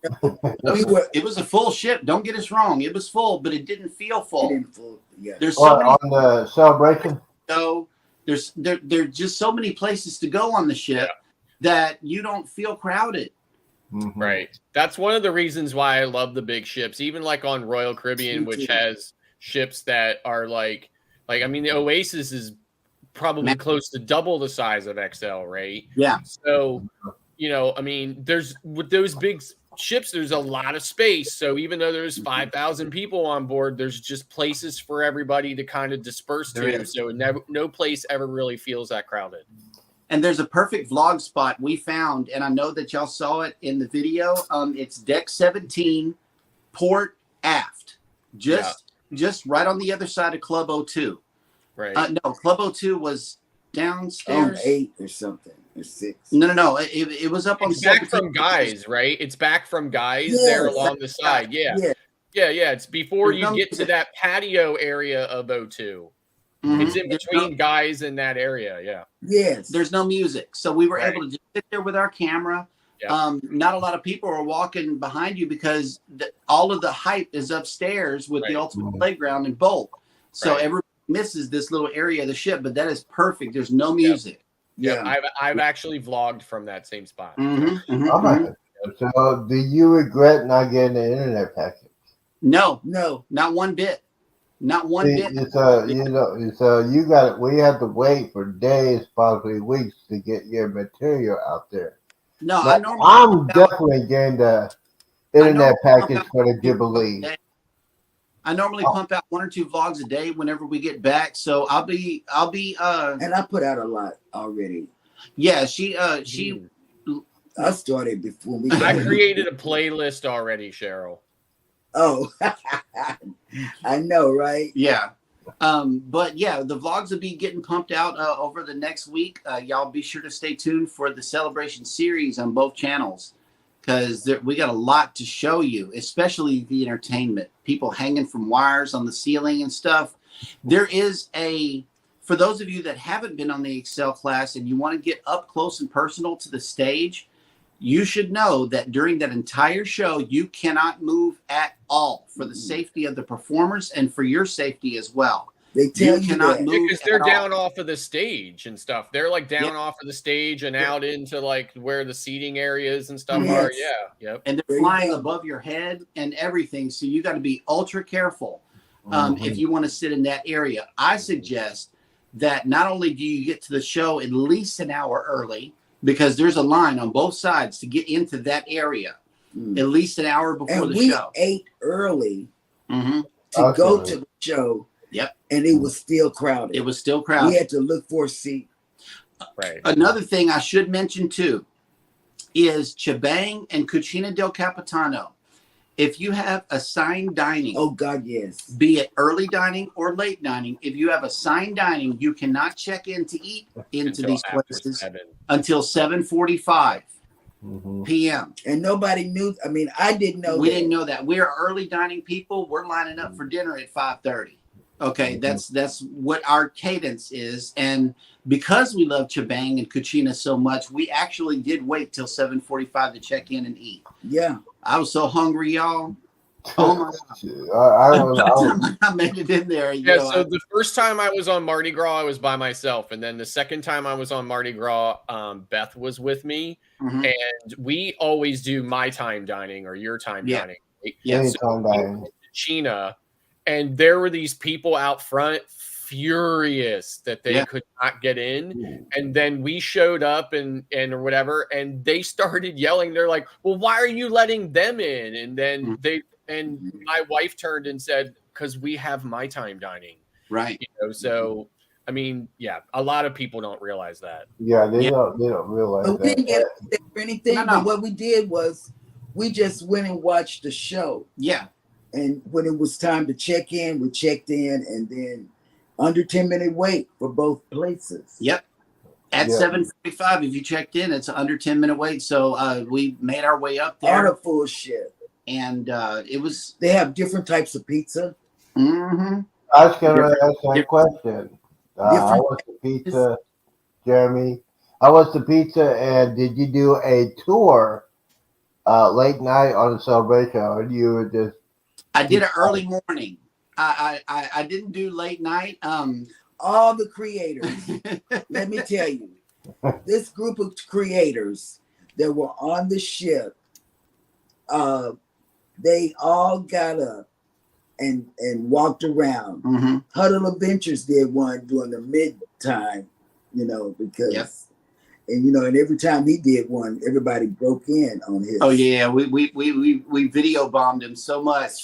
It was a full ship. Don't get us wrong. It was full, but it didn't feel full. Yeah. There's so many. On the celebration. So there's just so many places to go on the ship that you don't feel crowded. Mhm. Right. That's one of the reasons why I love the big ships, even like on Royal Caribbean, which has ships that are like I mean, the Oasis is probably close to double the size of XL, right? Yeah. So, you know, I mean, there's with those big ships, there's a lot of space. So even though there's 5,000 people on board, there's just places for everybody to kind of disperse to. So no place ever really feels that crowded. And there's a perfect vlog spot we found, and I know that y'all saw it in the video. It's deck 17, port aft, just right on the other side of Club O2. Right. No, Club O2 was downstairs. 8 or something, or 6. No. It was up on It's back 17. from Guys, right? It's back from Guys there along the side. Yeah. It's before you get to that patio area of O2. Mm-hmm. It's in between Guys in that area. Yeah. Yes. There's no music. So we were able to just sit there with our camera. Yeah. Not a lot of people are walking behind you because all of the hype is upstairs with the Ultimate Playground and Bulk. So everybody misses this little area of the ship, but that is perfect. There's no music. Yeah. I've actually vlogged from that same spot. So do you regret not getting the internet package? No, not one bit. Not one bit. You got it. We have to wait for days, possibly weeks, to get your material out there. No, I'm definitely getting the internet package for the Jubilee. I normally pump out 1 or 2 vlogs a day whenever we get back. So I'll be and I put out a lot already. Yeah, I started before we I created a playlist already, Cheryl. Oh, I know, right? Yeah. But yeah, the vlogs will be getting pumped out over the next week. Y'all be sure to stay tuned for the celebration series on both channels, because we got a lot to show you, especially the entertainment. People hanging from wires on the ceiling and stuff. There is for those of you that haven't been on the Excel class and you want to get up close and personal to the stage, you should know that during that entire show, you cannot move at all for the safety of the performers and for your safety as well. They tell you cannot move because they're down off of the stage and stuff. They're like down off of the stage and out into like where the seating areas and stuff are. Yeah. Yep. And they're flying above your head and everything. So you got to be ultra careful if you want to sit in that area. I suggest that not only do you get to the show at least an hour early, because there's a line on both sides to get into that area at least an hour before the show. We ate early to go to the show. Yep. And it was still crowded. It was still crowded. We had to look for a seat. Right. Another thing I should mention too is Chibang and Cucina del Capitano. If you have assigned dining, oh God, yes, be it early dining or late dining, if you have assigned dining, you cannot check in to eat into these places until 7:45 p.m. And nobody knew. I mean, I didn't know. We didn't know that. We are early dining people. We're lining up for dinner at 5:30. Okay, that's what our cadence is. And because we love Chibang and Cucina so much, we actually did wait till 7:45 to check in and eat. Yeah. I was so hungry, y'all. Oh my God. I made it in there. So the first time I was on Mardi Gras, I was by myself. And then the second time I was on Mardi Gras, Beth was with me. And we always do my time dining or your time dining. Right? Yeah. So China, and there were these people out front furious that they could not get in. And then we showed up and or whatever, and they started yelling. They're like, well, why are you letting them in? And then my wife turned and said, because we have my time dining. Right. So I mean, yeah, a lot of people don't realize that. Yeah, they don't realize But we that. didn't get there or anything. No. But what we did was we just went and watched the show. Yeah. And when it was time to check in, we checked in, and then under 10-minute wait for both places. Yep. At 7:45, if you checked in, it's an under 10-minute wait. So we made our way up there. On a full shift. And it was. They have different types of pizza. Mm-hmm. I was going to ask that question. How was the pizza, Jeremy? How was the pizza, and did you do a tour late night on the celebration, or you were just? I did an early morning. I didn't do late night. All the creators, let me tell you, this group of creators that were on the ship, they all got up and walked around. Mm-hmm. Huddle Adventures did one during the mid time, because and every time he did one, everybody broke in on his. Oh yeah, we video bombed him so much.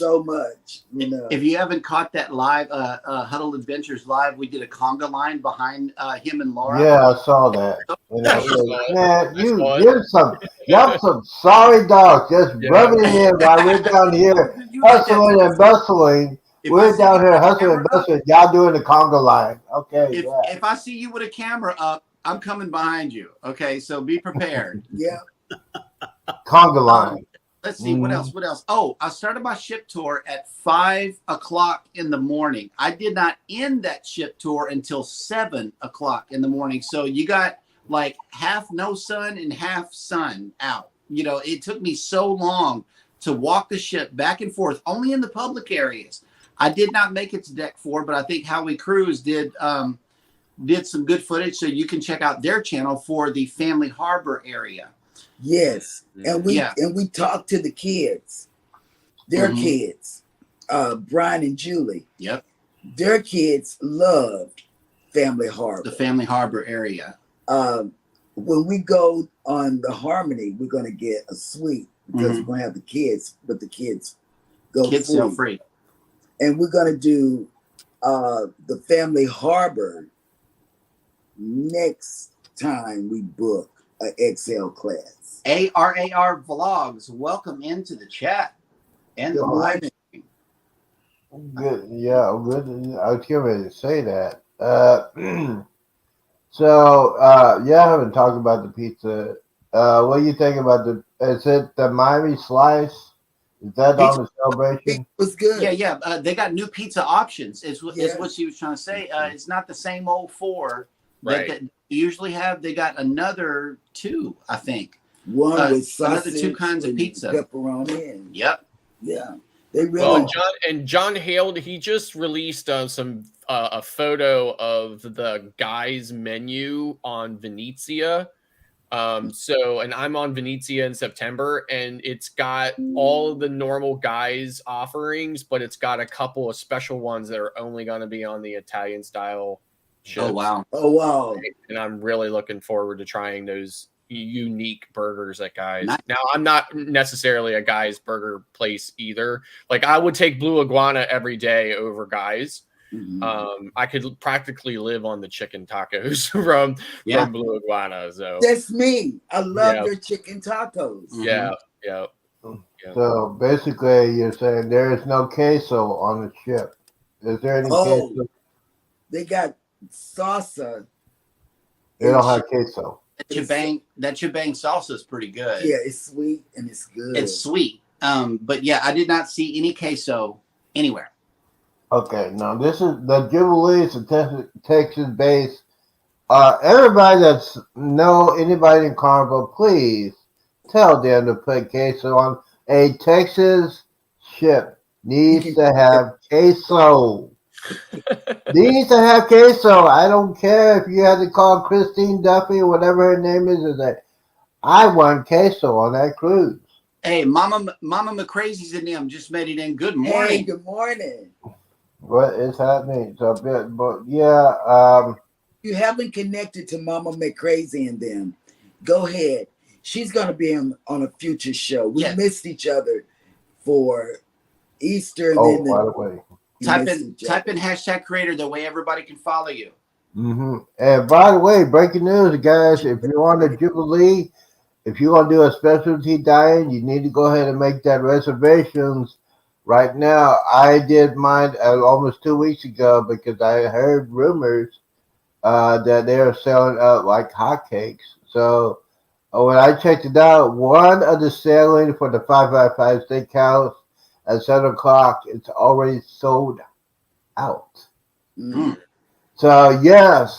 If you haven't caught that live, Huddle Adventures live, we did a conga line behind him and Laura. Yeah, I saw that. Man, y'all some sorry dogs, just rubbing it in while we're down here hustling and bustling. We're down here hustling and bustling. Y'all doing the conga line. Okay. If I see you with a camera up, I'm coming behind you. Okay, so be prepared. Yeah. Conga line. Let's see what else. Oh, I started my ship tour at 5 o'clock in the morning. I did not end that ship tour until 7 o'clock in the morning. So you got like half no sun and half sun out. It took me so long to walk the ship back and forth, only in the public areas. I did not make it to deck 4, but I think Howie Cruz did some good footage, so you can check out their channel for the Family Harbor area. Yes, and we talked to the kids, their kids, Brian and Julie. Yep, their kids loved Family Harbor. The Family Harbor area. When we go on the Harmony, we're going to get a suite because we're going to have the kids, but the kids go free. And we're going to do the Family Harbor next time we book an XL class. ARAR Vlogs, welcome into the chat and the live. Good, yeah, good. I was getting ready to say that. So, I haven't talked about the pizza. What do you think about is it the Miami Slice? Is that Pizza, on the celebration? It was good. Yeah. They got new pizza options. Is what she was trying to say. It's not the same old 4 that you usually have. They got another 2, I think. One with sausage, another 2 kinds of pizza. Pepperoni. Yep. Yeah. They really. John Hale, he just released a photo of the guys menu on Venezia. And I'm on Venezia in September, and it's got all the normal guys offerings, but it's got a couple of special ones that are only going to be on the Italian style ships. Oh wow. And I'm really looking forward to trying those unique burgers at Guys. Now, I'm not necessarily a Guys burger place either. Like, I would take Blue Iguana every day over Guys. I could practically live on the chicken tacos from Blue Iguana. So that's me. I love their chicken tacos. Yeah. So basically, you're saying there is no queso on the ship. Is there any queso? They got salsa. They don't have queso. That Chibang salsa is pretty good. Yeah, it's sweet and it's good. It's sweet. But yeah, I did not see any queso anywhere. Okay, now this is the Jubilees, the Texas base. Everybody that's anybody in Carnival, please tell them to put queso on. A Texas ship needs to have queso. Needs to have queso. I don't care if you had to call Christine Duffy or whatever her name is. I want queso on that cruise. Hey, Mama McCrazy's in them just made it in. Good morning. Hey, good morning. what is happening. So, but yeah, You haven't connected to Mama McCrazy and them. Go ahead. She's going to be on a future show. We Yeah. missed each other for Easter. And oh, then by the way. we Type missed in each other. hashtag creator. That way everybody can follow you. And by the way, breaking news, guys, if you're on the Jubilee, if you want to do a specialty dining, you need to go ahead and make that reservations right now. I did mine almost 2 weeks ago because I heard rumors that they are selling out like hotcakes. So when I checked it out, one of the selling for the 555 Steakhouse at 7 o'clock, it's already sold out. Mm. So yes,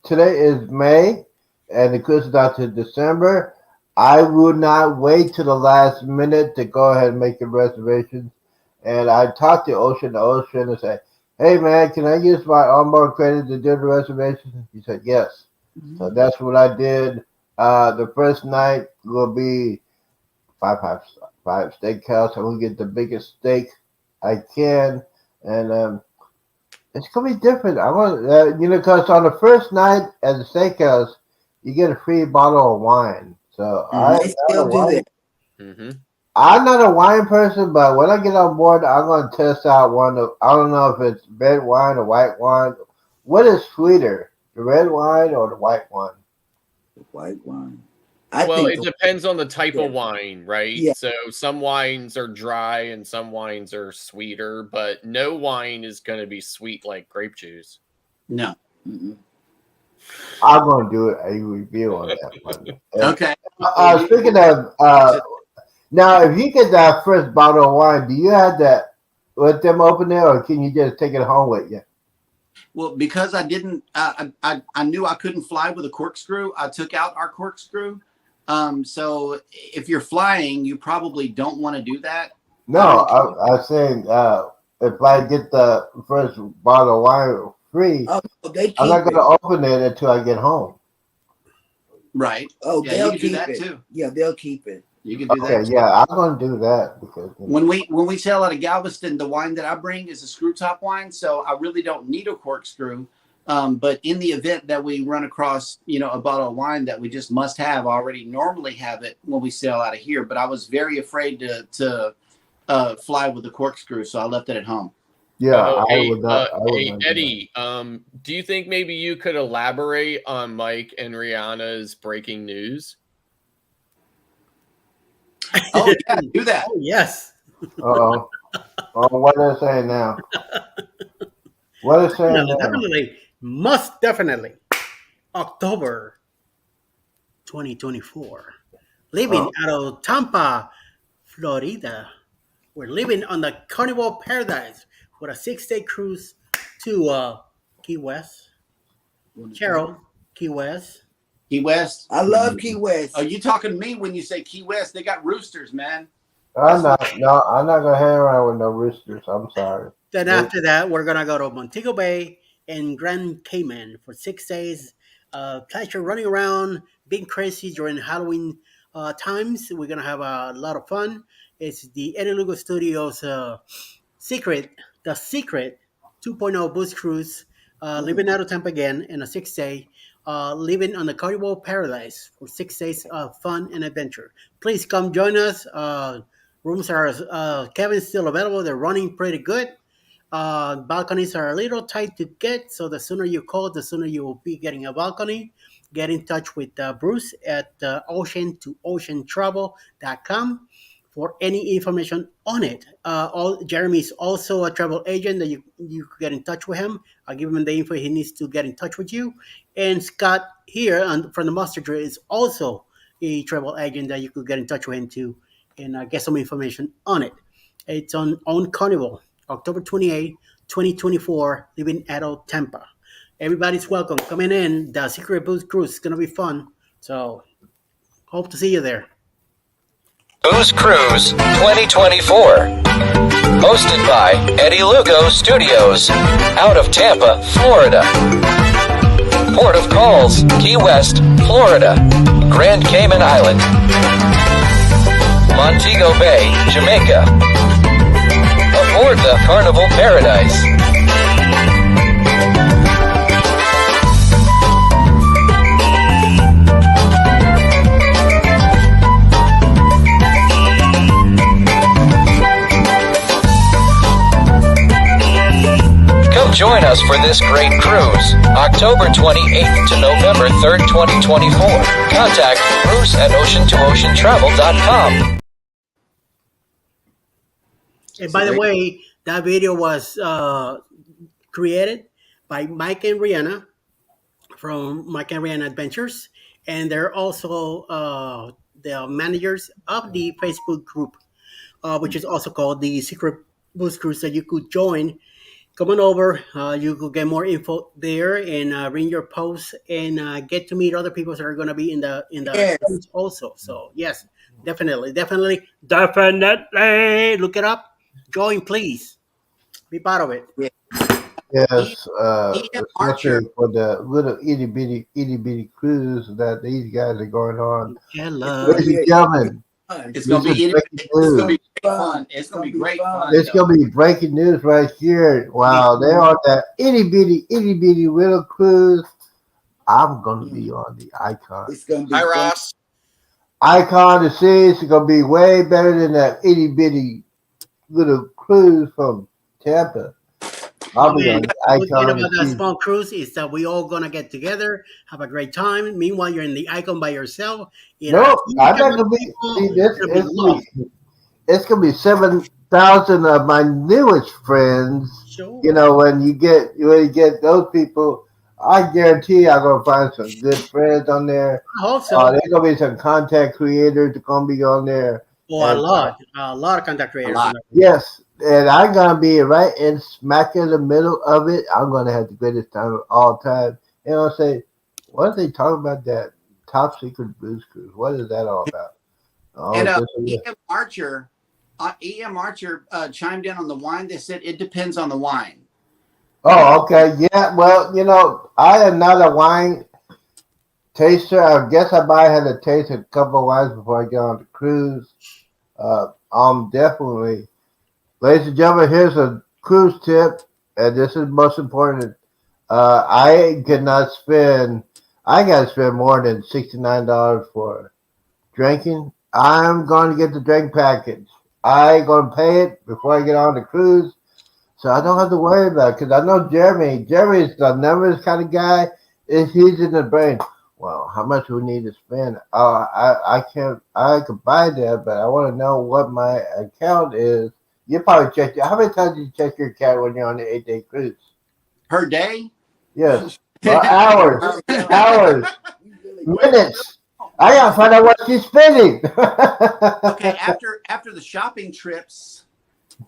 today is May, and the cruise is out to December. I would not wait to the last minute to go ahead and make the reservations. And I talked to Ocean and said, "Hey man, can I use my onboard credit to do the reservation?" He said yes. So that's what I did. The first night will be 555 Steakhouse. I'm gonna get the biggest steak I can, and it's gonna be different. I want, because on the first night at the steakhouse, you get a free bottle of wine. So They still do that. Mm-hmm. I'm not a wine person, but when I get on board, I'm gonna test out one of. I don't know if it's red wine or white wine. What is sweeter, the red wine or the white wine? The white wine. I Well, think it depends on the type Yeah. of wine, right? Yeah. So some wines are dry and some wines are sweeter, but no wine is going to be sweet like grape juice. No. Mm-mm. I'm gonna do a review on that one. Okay. Speaking of, now if you get that first bottle of wine, do you have to let them open it, or can you just take it home with you? Well, because I didn't, I knew I couldn't fly with a corkscrew. I took out our corkscrew. So if you're flying, you probably don't want to do that. No, I was saying if I get the first bottle of wine free, Oh, they keep I'm not it. going to open it until I get home. Right. Oh, Yeah, they'll you can do keep that it. too. Yeah, they'll keep it. You can do Okay, that. Too. yeah, I'm going to do that because When we sail out of Galveston, the wine that I bring is a screw top wine, so I really don't need a corkscrew. But in the event that we run across, a bottle of wine that we just must have, I already normally have it when we sail out of here. But I was very afraid to fly with the corkscrew, so I left it at home. yeah, hey, I would not. hey, Eddie, do you think maybe you could elaborate on Mike and Rihanna's breaking news? Oh yeah, do that. Oh, yes. Uh-oh. Oh, what are they saying now? What are they saying Definitely, now? definitely. Most definitely. October 2024. Living out of Tampa, Florida. We're living on the Carnival Paradise for a 6-day cruise to Key West. Carroll, Key West. Key West. I love Key West. Are you talking to me when you say Key West? They got roosters, man. I'm not going to hang around with no roosters. I'm sorry. Then Yeah. after that, we're gonna go to Montego Bay and Grand Cayman for 6 days. Pleasure running around, being crazy during Halloween times. We're gonna have a lot of fun. It's the Eddie Lugo Studios Secret 2.0 boost cruise. Living out of Tampa again in a 6-day. Living on the Carnival Paradise for 6 days of fun and adventure. Please come join us. Rooms are Kevin's still available. They're running pretty good. Balconies are a little tight to get, so the sooner you call, the sooner you will be getting a balcony. Get in touch with Bruce at ocean2oceantravel.com for any information on it. Jeremy is also a travel agent that you could get in touch with him. I'll give him the info he needs to get in touch with you. And Scott here from the Mustard Tree is also a travel agent that you could get in touch with him too and get some information on it. It's on Carnival. October 28, 2024, living out of Tampa. Everybody's welcome. Coming in. The Secret Booze Cruise is going to be fun. So, hope to see you there. Booze Cruise 2024. Hosted by Eddie Lugo Studios. Out of Tampa, Florida. Port of calls, Key West, Florida. Grand Cayman Island. Montego Bay, Jamaica. Aboard Florida Carnival Paradise. Come join us for this great cruise, October 28th to November 3rd, 2024. Contact cruise@ocean2oceantravel.com. And by the way, that video was created by Mike and Rihanna from Mike and Rihanna Adventures, and they're also the managers of the Facebook group, which is also called the Secret Boost Cruise, that you could join. Come on over. You could get more info there and read your posts and get to meet other people that are going to be in the Yes. cruise also. So yes, definitely. Look it up. Join, please. Be part of it. Yes, Ian Archer. especially for the little itty bitty cruise that these guys are going on. Hello. Ladies and gentlemen, It's gonna This be is it's gonna be great fun. It's gonna be great fun. it's gonna be breaking news right here. Wow, they're on that itty bitty little cruise. I'm gonna be on the Icon. It's gonna be Hi, fun. Ross. Icon, the seas is gonna be way better than that itty bitty little cruise from Tampa. I'll be on the Good thing Icon. about that the small cruise is that we all gonna get together, have a great time. Meanwhile, you're in the Icon by yourself. No, I'm not gonna be. See, it's gonna be 7,000 of my newest friends. Sure. You know, when you get those people, I guarantee I'm gonna find some good friends on there. I hope so. There's gonna be some content creators that gonna be on there. A lot of contact creators. lot. Yes, and I'm gonna be right in smack in the middle of it. I'm gonna have the greatest time of all time. And I'll say, what are they talking about that top secret booze cruise? What is that all about? Oh, And this is- E.M. Archer chimed in on the wine. They said it depends on the wine. Oh, okay. Yeah, well, you know, I am not a wine taster. I guess I might have to taste a couple of wines before I get on the cruise. Definitely. Ladies and gentlemen, here's a cruise tip, and this is most important. I gotta spend more than $69 for drinking. I'm going to get the drink package. I'm going to pay it before I get on the cruise. So I don't have to worry about it, because I know Jeremy. Jeremy's the numbers kind of guy. He's in the brain. Well, how much do we need to spend? I could buy that, but I want to know what my account is. You probably check. How many times do you check your account when you're on the 8-day cruise? Per day? Yes. Or hours. Hours. You really- Minutes. I gotta find out what she's spending. Okay, after the shopping trips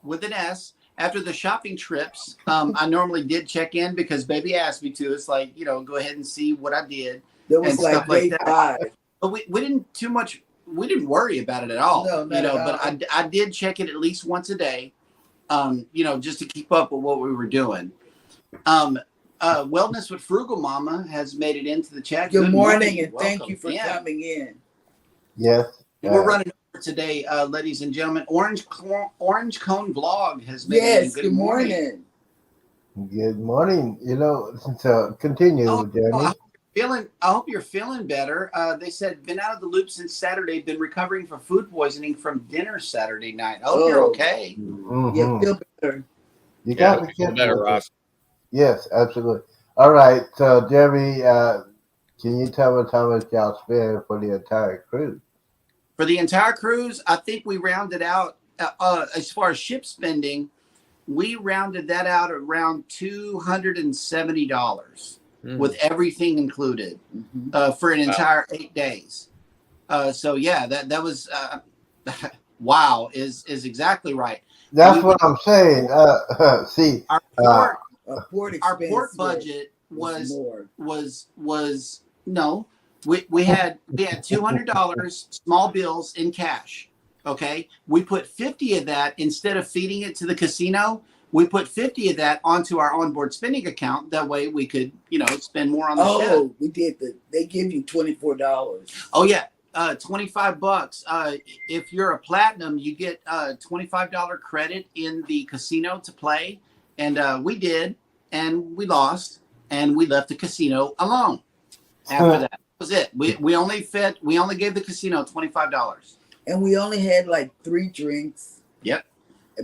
with an S, after the shopping trips, I normally did check in because baby asked me to. It's like, go ahead and see what I did. That was and like stuff like day that. 5. But we didn't worry about it at all. No, not at But all. I did check it at least once a day, just to keep up with what we were doing. Wellness with Frugal Mama has made it into the chat. Good morning, and Welcome. thank you for Yeah. coming in. Yes. We're running over today, ladies and gentlemen. Orange Cone Vlog has made it in. Yes, good morning. Good morning. So continue, Jeremy. I hope you're feeling better. They said been out of the loop since Saturday. Been recovering from food poisoning from dinner Saturday night. I hope you're Oh. okay. Mhm. Yeah, feel better. You Yeah, got to feel better, Ross. Yes, absolutely. All right. So, Jeremy, can you tell us how much y'all spend for the entire cruise? For the entire cruise, I think we rounded out as far as ship spending. We rounded that out around $270 with everything included for an entire 8 days. So yeah, that was wow is exactly right. That's what I'm saying. See, Our port, Our port our port expense budget was more. no. We had $200 small bills in cash. Okay, we put 50 of that instead of feeding it to the casino. We put 50 of that onto our onboard spending account. That way we could, spend more on the ship. Oh, we did they give you $24. Oh yeah, $25. If you're a platinum, you get $25 credit in the casino to play. And we did, and we lost, and we left the casino alone. After that was it. We only gave the casino $25. And we only had like 3 drinks. Yep.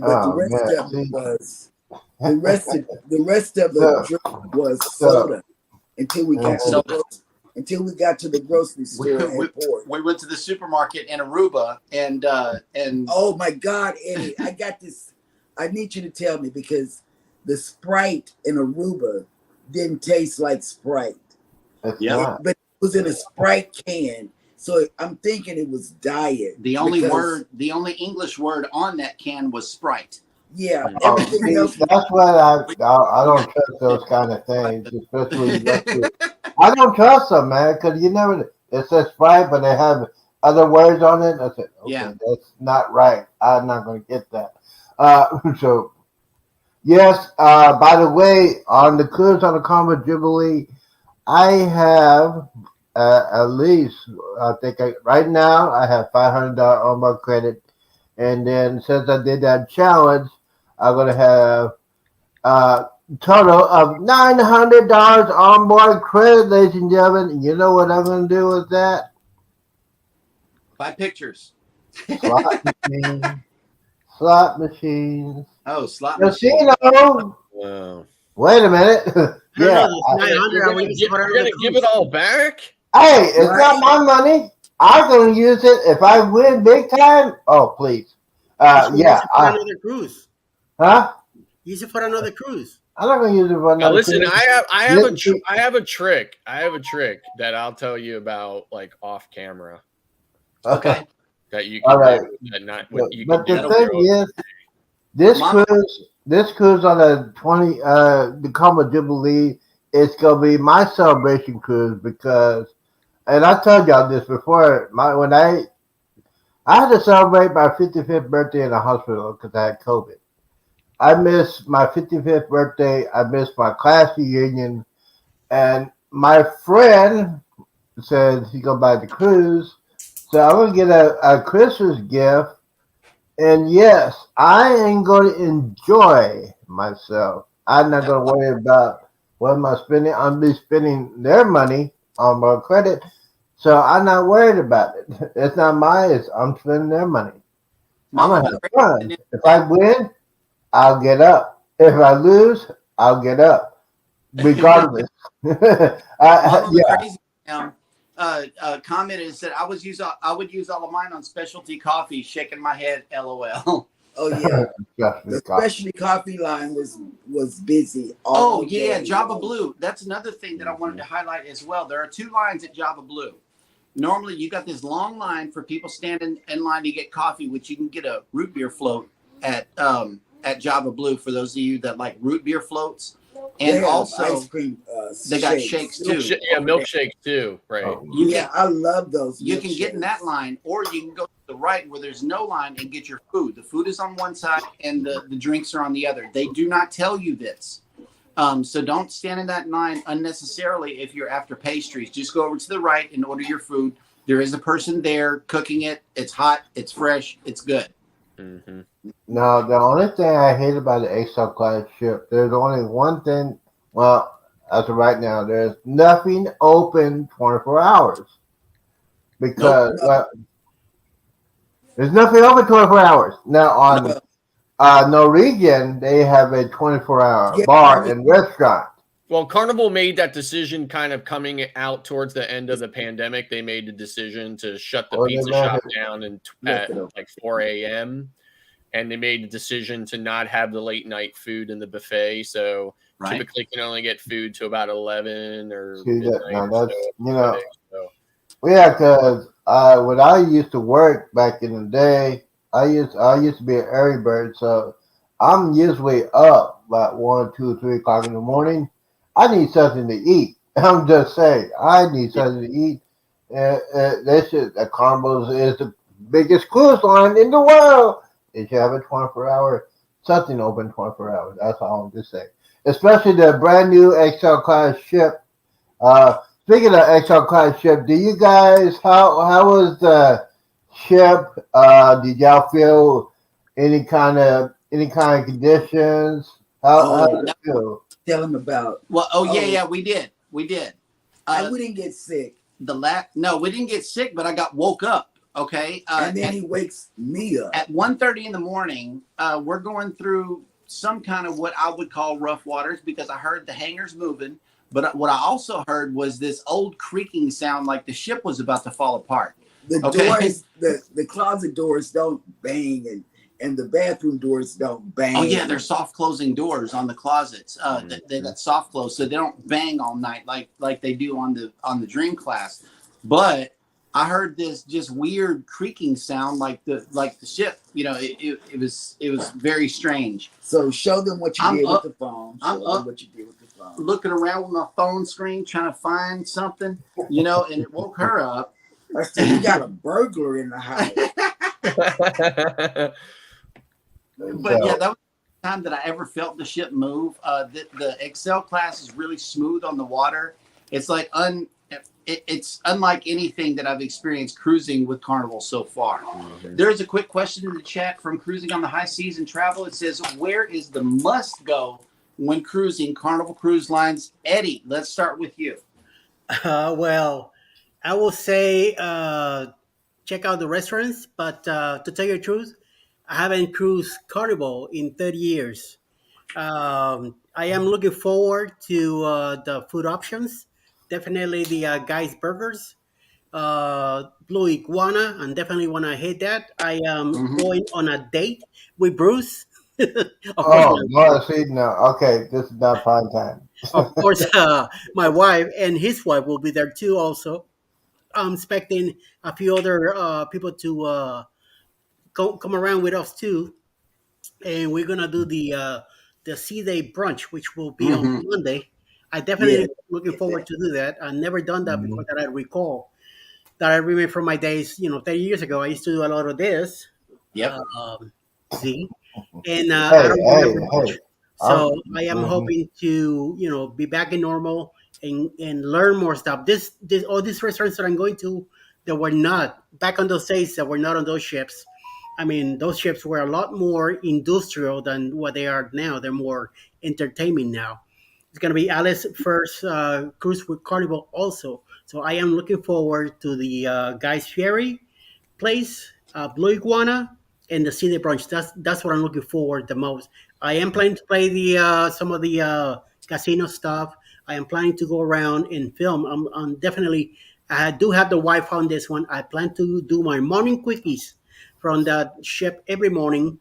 But the rest of it was the rest of the drink was soda until we got to the grocery store. We went to the supermarket in Aruba and oh my God, Eddie, I got this. I need you to tell me because the Sprite in Aruba didn't taste like Sprite. Yeah, but it was in a Sprite can. So I'm thinking it was diet. The only English word on that can was Sprite. Yeah, everything else. That's what I don't trust those kind of things, especially. I don't trust them, man, because you never. It says Sprite, but they have other words on it. I said, okay, that's not right. I'm not going to get that. So, yes. By the way, on the cruise on the Karma Jubilee, I have. At least I think right now I have $500 on my credit, and then since I did that challenge, I'm gonna have a total of $900 on board credit, ladies and gentlemen. And you know what I'm gonna do with that? Buy pictures. Slot machines. Oh, slot casino. Wow. Wait a minute. Yeah, you're gonna give it all back. Hey, it's not my money. I'm gonna use it if I win big time. Oh, please. Yeah. For another cruise. Huh? Use it for another cruise. I'm not gonna use it for another. Listen, cruise. I have a trick. I have a trick that I'll tell you about, like off camera. Okay. That you can. All right. But the thing is, this cruise on the Karma Jubilee, it's gonna be my celebration cruise because. And I told y'all this before. When I had to celebrate my 55th birthday in the hospital because I had COVID. I missed my 55th birthday. I missed my class reunion, and my friend said he's gonna buy the cruise, so I'm gonna get a Christmas gift. And yes, I am going to enjoy myself. I'm not gonna worry about what am I spending. I'm be spending their money on my credit, so I'm not worried about it. It's not mine. I'm spending their money. I'm gonna have fun. If I win, I'll get up. If I lose, I'll get up, regardless. Crazy commented and said I would use all of mine on specialty coffee. Shaking my head, LOL. Oh yeah, the specialty coffee line was busy. Oh yeah, Java Blue. That's another thing that I wanted to highlight as well. There are 2 lines at Java Blue. Normally, you got this long line for people standing in line to get coffee, which you can get a root beer float at Java Blue for those of you that like root beer floats. And also, ice cream. They got shakes too. Milkshakes too, right? I love those. You can get in that line, or you can go to the right where there's no line and get your food. The food is on one side and the drinks are on the other. They do not tell you this. So don't stand in that line unnecessarily if you're after pastries. Just go over to the right and order your food. There is a person there cooking it. It's hot. It's fresh. It's good. Mm-hmm. No, the only thing I hate about the XL class ship, there's only one thing. Well, as of right now, there's nothing open 24 hours because there's nothing open 24 hours now on Norwegian. They have a 24-hour bar and restaurant. Well, Carnival made that decision kind of coming out towards the end of the pandemic. They made the decision to shut the pizza shop down at like 4 a.m. And they made the decision to not have the late night food in the buffet. So typically can only get food to about 11 or midnight. Yeah, because when I used to work back in the day, I used to be an early bird. So I'm usually up about 1, 2, 3 o'clock in the morning. I need something to eat. I'm just saying, I need something to eat. The Carnival is the biggest cruise line in the world. It should have a 24-hour, something open 24 hours. That's all I'm just saying. Especially the brand new XL class ship. Speaking of XL class ship, do you guys how was the ship? Did y'all feel any kind of conditions? How Oh, did it feel? tell him about. Well, oh yeah, Oh, yeah, we did. and we didn't get sick. No, we didn't get sick, but I got woke up. Okay, And then he wakes me up. at 1:30 in the morning. We're going through some kind of what I would call rough waters because I heard the hangars moving. But what I also heard was this old creaking sound like the ship was about to fall apart. The Okay. doors, the closet doors don't bang, and the bathroom doors don't bang. Oh yeah, they're soft closing doors on the closets. They got soft close, so they don't bang all night like they do on the Dream class. But I heard this just weird creaking sound like the ship. You know, it was very strange. So show them what you I'm did up- with the phone. I'm Show up. them what you did with the phone. Looking around with my phone screen trying to find something, you know, and it woke her up. I said, you got a burglar in the house. But yeah, that was the time that I ever felt the ship move. The Excel class is really smooth on the water. It's like it's unlike anything that I've experienced cruising with Carnival so far. There's a quick question in the chat from Cruising on the High Seas and Travel. It says, where is the must go when cruising Carnival Cruise Lines? Eddie, let's start with you. Well, I will say check out the restaurants, but to tell you the truth, I haven't cruised Carnival in 30 years. I am looking forward to the food options. Definitely the Guy's Burgers, Blue Iguana, and definitely want to hit that. I am going on a date with Bruce. Of course, No, see, no. Okay, this is not prime time. of course, my wife and his wife will be there too. Also, I'm expecting a few other people to come around with us too, and we're gonna do the Sea Day brunch, which will be on Monday. I definitely Yeah. looking forward to do that. I've never done that before that I recall. That I remember from my days, 30 years ago. I used to do a lot of this. Yep. See, and I Hey, don't hey, remember much. hey. So I am hoping to, be back in normal and learn more stuff. This all these restaurants that I'm going to that were not back on those days that were not on those ships. I mean, those ships were a lot more industrial than what they are now. They're more entertainment now. It's going to be Alice's first cruise with Carnival also. So I am looking forward to the Guy's Ferry place, Blue Iguana, and the City Brunch. That's what I'm looking forward the most. I am planning to play the some of the casino stuff. I am planning to go around and film. I'm definitely. I do have the Wi-Fi on this one. I plan to do my morning quickies from that ship every morning.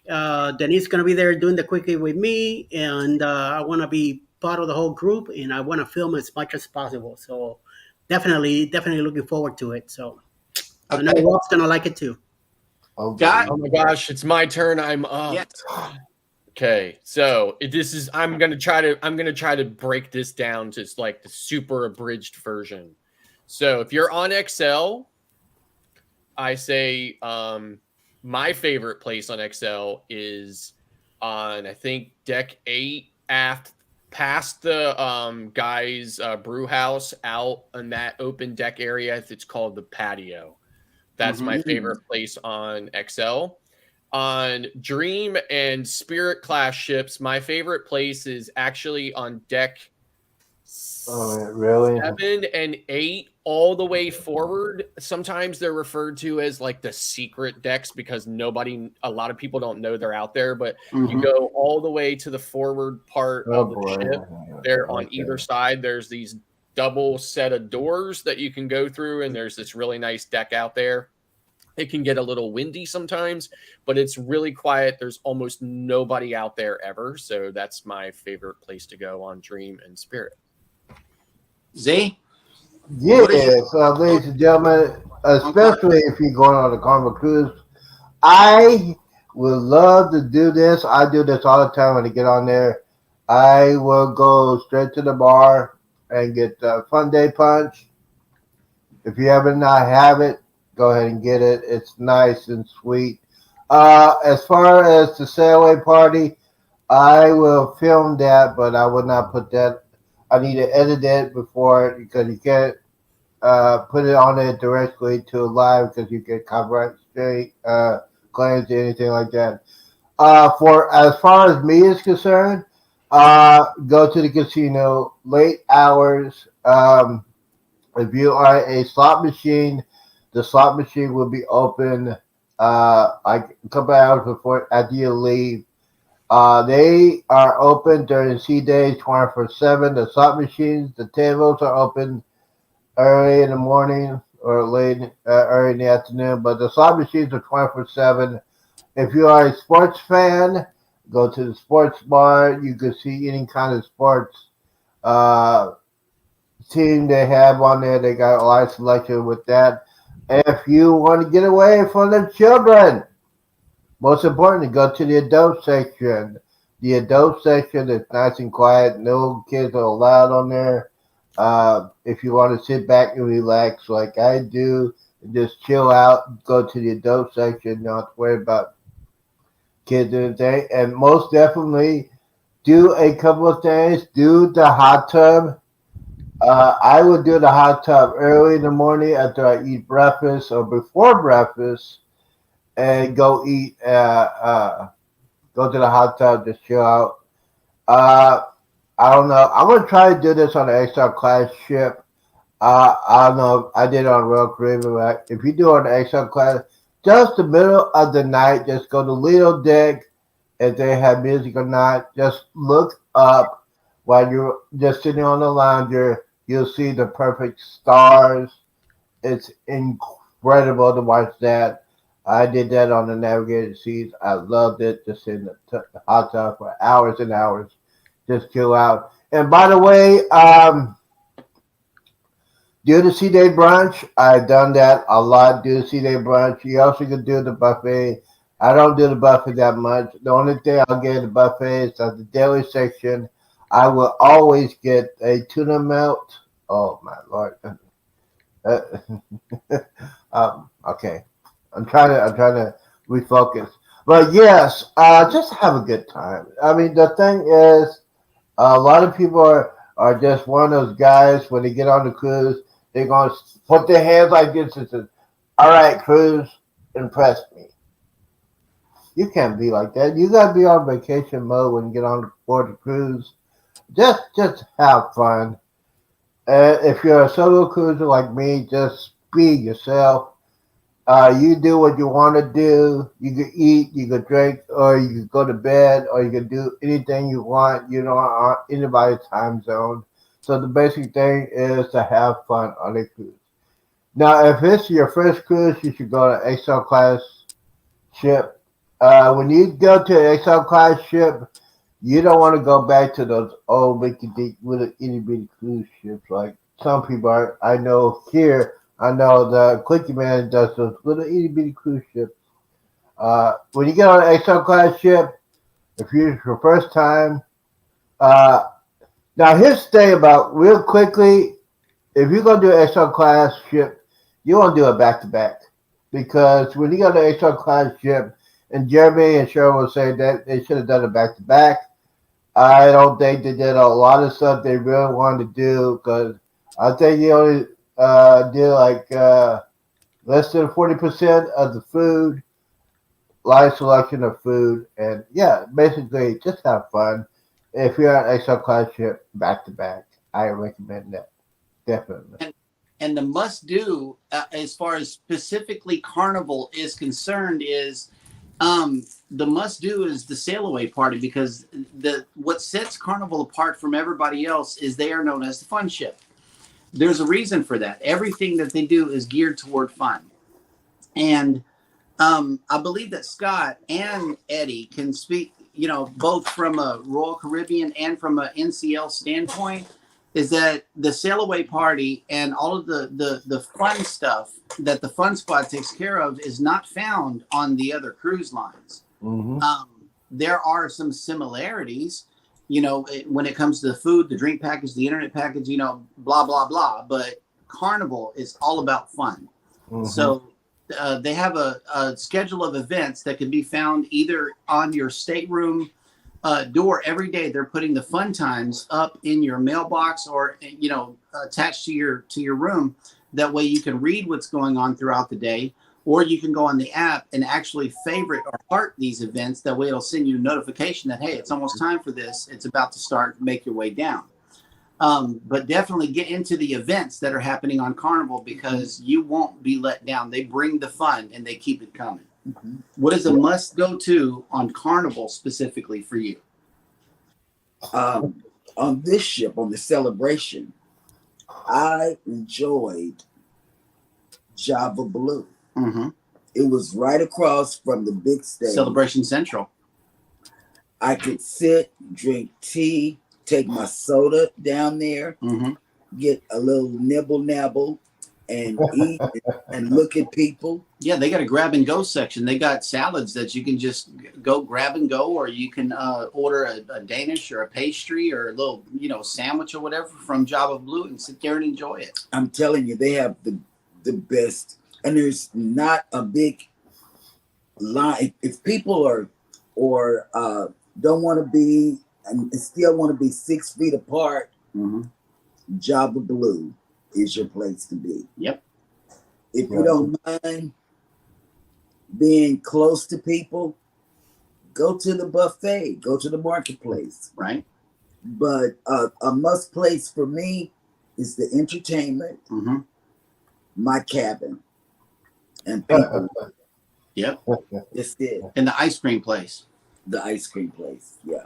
Denise going to be there doing the quickie with me, and I want to be part of the whole group, and I want to film as much as possible. So definitely looking forward to it. So I know Okay. Rob's going to like it too. Okay. Got Oh my gosh, it's my turn. I'm up. Yes. Okay, so I'm gonna try to break this down to like the super abridged version. So if you're on XL, I say my favorite place on XL is on, I think, deck 8 aft, past the guys brew house, out on that open deck area. It's called the patio. That's my favorite place on XL. On Dream and Spirit class ships, my favorite place is actually on deck Oh, really? 7 and 8 all the way forward. Sometimes they're referred to as like the secret decks because a lot of people don't know they're out there, but you go all the way to the forward part Oh of the boy. ship. There on Okay. either side, there's these double set of doors that you can go through, and there's this really nice deck out there. It can get a little windy sometimes, but it's really quiet. There's almost nobody out there ever. So that's my favorite place to go on Dream and Spirit. Z? Yes, ladies and gentlemen, especially if you're going on a Carnival cruise, I would love to do this. I do this all the time when I get on there. I will go straight to the bar and get the Fun Day Punch. If you ever not have it, go ahead and get it. It's nice and sweet. As far as the sail away party, I will film that, but I will not put that. I need to edit it before because you can't put it on it directly to live because you get copyright straight claims or anything like that. For as far as me is concerned, go to the casino late hours. If you are a slot machine, the slot machine will be open like a couple hours before after you leave. They are open during C days 24/7. The slot machines, the tables are open early in the morning or late early in the afternoon, but the slot machines are 24/7. If you are a sports fan, go to the sports bar. You can see any kind of sports uh, team they have on there. They got a lot of selection with that. If you want to get away from the children, most importantly, go to the adult section. The adult section is nice and quiet. No kids are allowed on there. If you want to sit back and relax like I do, and just chill out, go to the adult section. Don't have to worry about kids or anything. And most definitely, do a couple of things. Do the hot tub. I would do the hot tub early in the morning after I eat breakfast or before breakfast, and go eat. Go to the hot tub, just chill out. Uh, I don't know. I'm gonna try to do this on the XL class ship. I don't know. I did it on Royal Caribbean. But if you do it on the XL class, just the middle of the night, just go to Lido Deck. If they have music or not, just look up while you're just sitting on the lounger. You'll see the perfect stars. It's incredible to watch that. I did that on the navigated seas. I loved it. Just in the hot tub for hours and hours. Just chill out. And by the way, do the C-Day brunch. I've done that a lot. Do the C-Day brunch. You also can do the buffet. I don't do the buffet that much. The only thing I'll get at the buffet is at the daily section. I will always get a tuna melt. Oh my Lord. Okay. I'm trying to refocus. But yes, just have a good time. I mean, the thing is, a lot of people are just one of those guys when they get on the cruise, they're going to put their hands like this and say, all right, cruise, impress me. You can't be like that. You got to be on vacation mode when you get on board the cruise. Just have fun. If you're a solo cruiser like me, just be yourself. You do what you want to do. You can eat, you can drink, or you can go to bed, or you can do anything you want. You don't on anybody's time zone. So the basic thing is to have fun on a cruise. Now, if it's your first cruise, you should go to XL class ship. When you go to an XL class ship, you don't want to go back to those old rinky-dink little itty-bitty cruise ships like some people are. I know here. I know the Quickie Man does those little itty-bitty cruise ships. When you get on an XL class ship, if you're your first time, now here's the thing about real quickly, if you're going to do an XL class ship, you want to do it back-to-back. Because when you go to an XL class ship, and Jeremy and Cheryl will say that they should have done it back-to-back. I don't think they did a lot of stuff they really wanted to do because I think you only did like less than 40% of the food, live selection of food, and yeah, basically just have fun. If you're on XL class ship back to back, I recommend that definitely. And the must do as far as specifically Carnival is concerned is the must do is the sail away party because what sets Carnival apart from everybody else is they are known as the fun ship. There's a reason for that. Everything that they do is geared toward fun. And I believe that Scott and Eddie can speak, both from a Royal Caribbean and from an NCL standpoint, is that the sail away party and all of the fun stuff that the Fun Squad takes care of is not found on the other cruise lines. Mm-hmm. There are some similarities, when it comes to the food, the drink package, the internet package, blah, blah, blah. But Carnival is all about fun. Mm-hmm. So they have a schedule of events that can be found either on your stateroom door every day. They're putting the fun times up in your mailbox or attached to your room. That way you can read what's going on throughout the day, or you can go on the app and actually favorite or heart these events. That way it'll send you a notification that, hey, it's almost time for this. It's about to start. Make your way down. But definitely get into the events that are happening on Carnival, because you won't be let down. They bring the fun and they keep it coming. Mhm. What is a must go to on Carnival specifically for you? On this ship, on the Celebration, I enjoyed Java Blue. Mm-hmm. It was right across from the big stage. Celebration Central. I could sit, drink tea, take my soda down there, Mm-hmm. get a little nibble, and eat and look at people. Yeah, they got a grab and go section. They got salads that you can just go grab and go, or you can order a Danish or a pastry or a little, sandwich or whatever from Java Blue and sit there and enjoy it. I'm telling you, they have the best, and there's not a big line. If people are or don't want to be and still want to be 6 feet apart, Mm-hmm. Java Blue is your place to be. Yep. If you don't mind being close to people, go to the buffet, go to the marketplace. Right. But a must place for me is the entertainment, Mm-hmm. my cabin, and people. Yep. That's it. And the ice cream place. The ice cream place. Yeah.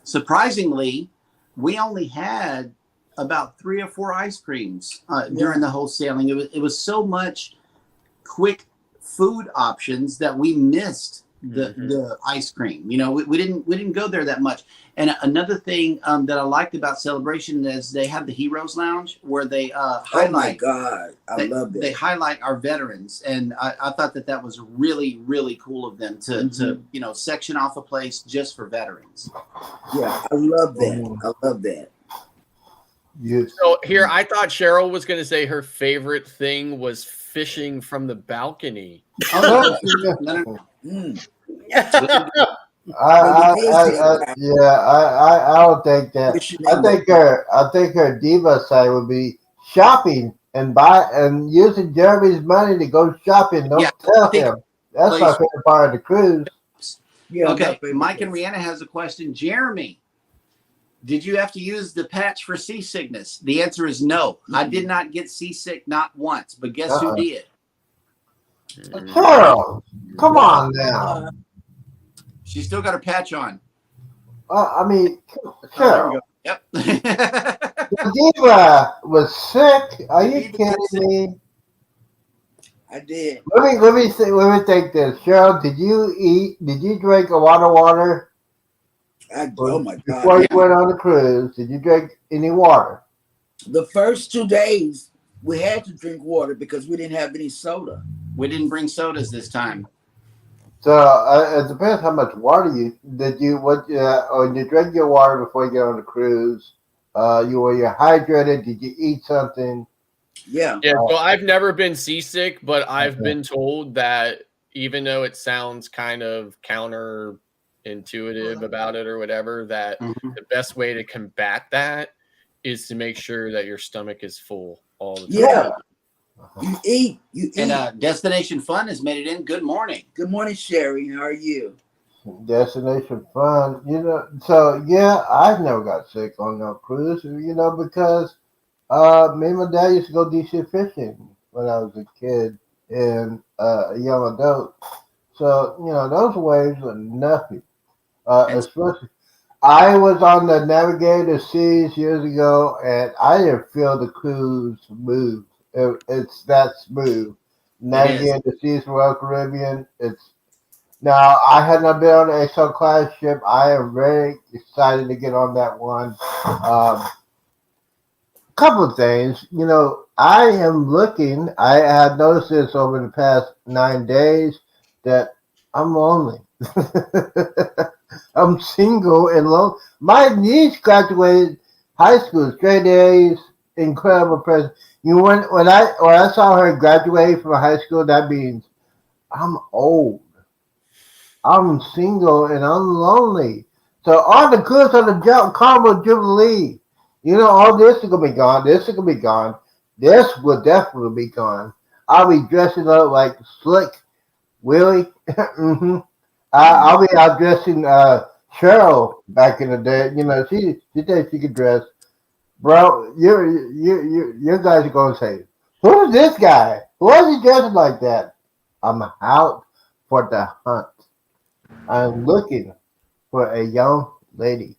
Surprisingly, we only had about 3 or 4 ice creams during the whole sailing. It was so much quick food options that we missed the ice cream. We didn't go there that much. And another thing that I liked about Celebration is they have the Heroes Lounge where they highlight. Oh my God, I love that. They highlight our veterans, and I thought that was really, really cool of them to section off a place just for veterans. Yeah, I love that. I love that. So here, I thought Cheryl was going to say her favorite thing was fishing from the balcony. Oh, no. Mm. I don't think that. I think her diva side would be shopping and using Jeremy's money to go shopping. Don't tell him. That's my favorite part of the cruise. Yeah. Okay, Mike and Rihanna has a question. Jeremy, did you have to use the patch for seasickness? The answer is no. I did not get seasick, not once. But guess who did? Cheryl, come on now. She still got her patch on. I mean, Oh, Cheryl. yep. The diva was sick. Are you kidding me? I did. Let me think this. Cheryl, did you drink a lot of water? Oh my God. Before you went on the cruise, did you drink any water? The first 2 days, we had to drink water because we didn't have any soda. We didn't bring sodas this time. So it depends how much water when you drink your water before you get on the cruise. Were you hydrated? Did you eat something? Yeah. Yeah, so I've never been seasick, but I've been told that even though it sounds kind of counterintuitive about it or whatever, that the best way to combat that is to make sure that your stomach is full all the time. Yeah. You eat. And Destination Fun has made it in. Good morning. Good morning, Sherry. How are you? Destination Fun, So yeah, I never got sick on no cruise, because me and my dad used to go deep sea fishing when I was a kid and a young adult. So those waves were nothing. Especially, I was on the Navigator Seas years ago, and I didn't feel the cruise move. It's that smooth. Navigator the Seas Royal Caribbean. Now I had not been on the XL class ship. I am very excited to get on that one. Couple of things, I am looking. I have noticed this over the past 9 days that I'm lonely. I'm single and lonely. My niece graduated high school, straight A's, incredible present. When I saw her graduate from high school, that means I'm old. I'm single and I'm lonely. So on the cruise on the Carnival Jubilee, all this is gonna be gone. This is gonna be gone. This will definitely be gone. I'll be dressing up like Slick Willie. hmm I'll be out dressing Cheryl back in the day. She said she could dress. Bro, you guys are gonna say, who is this guy? Why is he dressing like that? I'm out for the hunt. I'm looking for a young lady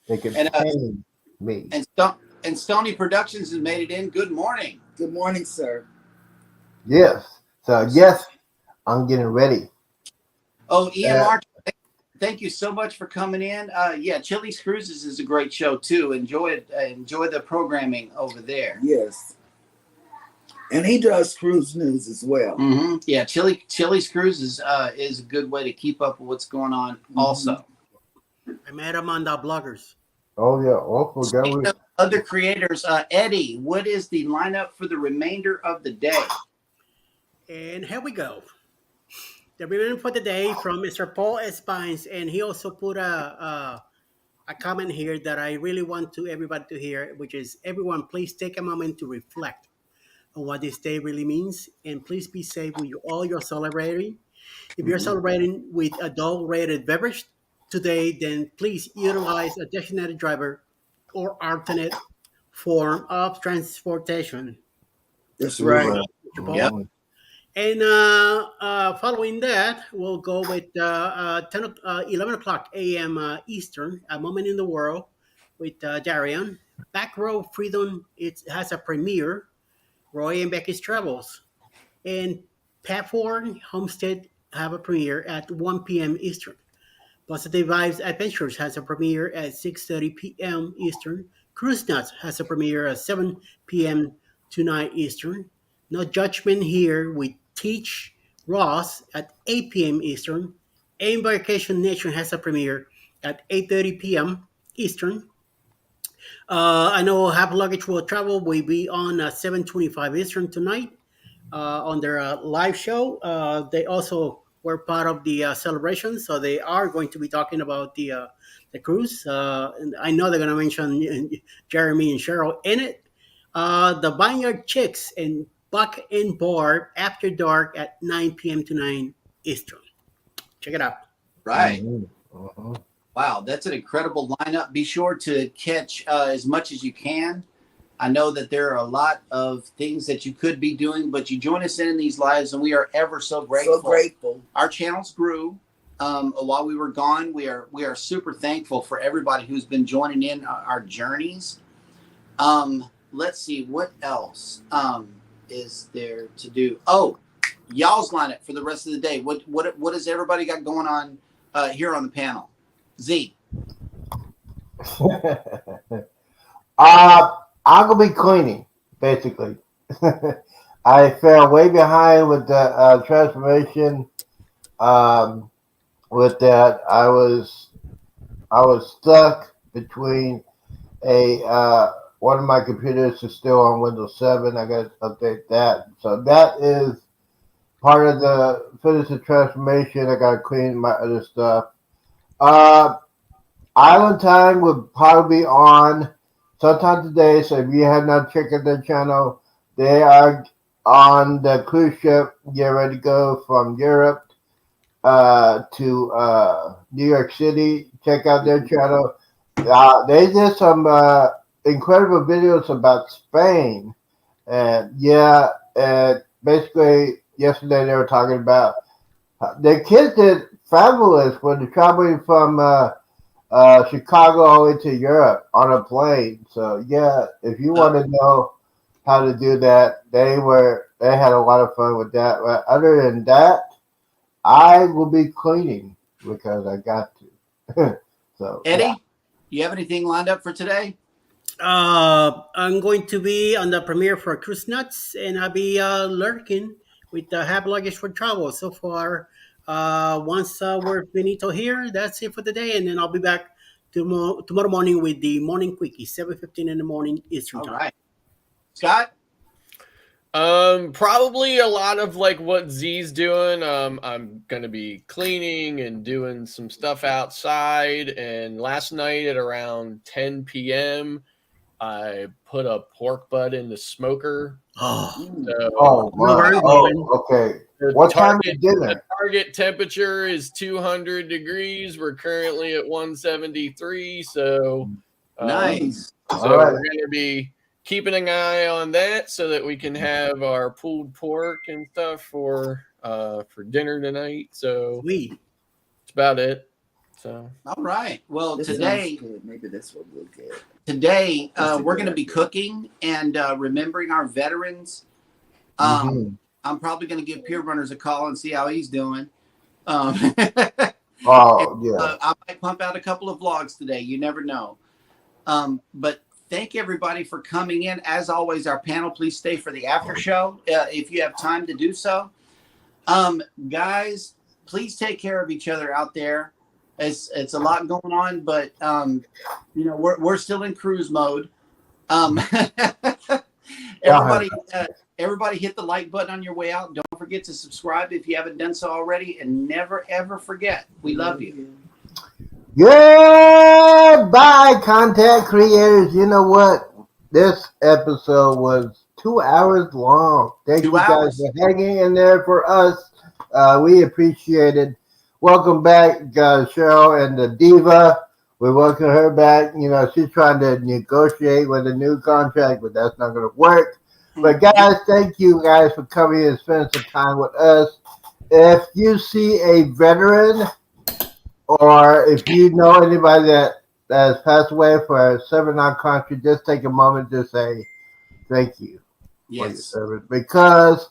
that can And tame me. and Stony Productions has made it in. Good morning. Good morning, sir. Yes. So yes, I'm getting ready. Oh, Ian Uh, March, thank you so much for coming in. Yeah, Chili's Cruises is a great show too. Enjoy it. Enjoy the programming over there. Yes. And he does cruise news as well. Yeah, Chili's Cruises is a good way to keep up with what's going on. Also, I met him on the bloggers. Oh yeah. Oh, forgot we. speaking of other creators, Eddie, what is the lineup for the remainder of the day? And here we go. The remainder for the day from Mr. Paul Espines, and he also put a comment here that I really want to everybody to hear, which is everyone, please take a moment to reflect on what this day really means, and please be safe with all your celebrating. If you're celebrating with adult-rated beverage today, then please utilize a designated driver or alternate form of transportation. That's right. Mr. Paul? Yep. And following that, we'll go with 11 o'clock a.m. Eastern, A Moment in the World with Darian. Back Row Freedom, it has a premiere, Roy and Becky's Travels. And Patford Homestead have a premiere at 1 p.m. Eastern. Positive Vibes Adventures has a premiere at 6:30 p.m. Eastern. Cruise Nuts has a premiere at 7 p.m. tonight Eastern. No Judgment Here with Teach Ross at 8 p.m. Eastern. And Vacation Nation has a premiere at 8:30 p.m. Eastern. I know Half Luggage Will Travel will be on 7:25 Eastern tonight on their live show. They also were part of the celebration, so they are going to be talking about the cruise. And I know they're going to mention Jeremy and Cheryl in it. The Vineyard Chicks and Buck and Bar After Dark at 9 p.m. to 9 Eastern. Check it out. Right. Mm-hmm. Wow, that's an incredible lineup. Be sure to catch as much as you can. I know that there are a lot of things that you could be doing, but you join us in these lives, and we are ever so grateful. So grateful. Our channels grew while we were gone. We are super thankful for everybody who's been joining in our journeys. Let's see what else is there to do. Oh, y'all's lineup for the rest of the day. What has everybody got going on here on the panel? Z. I'm gonna be cleaning, basically. I fell way behind with the transformation. With that, I was stuck between one of my computers is still on Windows 7. I got to update that. So that is part of the finish the transformation. I got to clean my other stuff. Island Time will probably be on sometime today. So if you have not checked out their channel, they are on the cruise ship. Get ready to go from Europe to New York City. Check out their channel. They did some incredible videos about Spain. And basically yesterday they were talking about their kids did fabulous when they're traveling from Chicago all the way to Europe on a plane. So yeah, if you want to know how to do that, they had a lot of fun with that. But other than that, I will be cleaning because I got to. So Eddie, you have anything lined up for today? I'm going to be on the premiere for Cruise Nuts, and I'll be lurking with Have Luggage for Travel. So far, once we're finito here, that's it for the day, and then I'll be back tomorrow morning with the morning quickie, 7:15 in the morning Eastern All time. right. Scott? Probably a lot of like what Z's doing. I'm gonna be cleaning and doing some stuff outside. And last night at around 10 p.m., I put a pork butt in the smoker. Oh, So Oh, my. Very Oh, good. okay. the What time target, is dinner? the target temperature is 200 degrees. We're currently at 173. So Nice. So All right. we're going to be keeping an eye on that so that we can have our pulled pork and stuff for dinner tonight. So sweet. that's about it. So All right. Well, This today, sounds good. Maybe this will be good. today That's a we're good going to be idea. cooking and remembering our veterans. Mhm. I'm probably going to give Peer Runners a call and see how he's doing. Um, Oh, yeah. I might pump out a couple of vlogs today. You never know. But thank everybody for coming in. As always, our panel, please stay for the after show if you have time to do so. Guys, please take care of each other out there. It's a lot going on, but we're still in cruise mode. Everybody hit the like button on your way out. Don't forget to subscribe if you haven't done so already, and never ever forget, we love you. Goodbye, content creators. You know what? This episode was 2 hours long. Thank 2 you guys hours. for hanging in there for us. We appreciate it. Welcome back, Cheryl and the Diva. We welcome her back. You know, she's trying to negotiate with a new contract, but that's not going to work. But guys, thank you guys for coming and spending some time with us. If you see a veteran, or if you know anybody that has passed away for serving our country, just take a moment to say thank you for your Yes. service. Because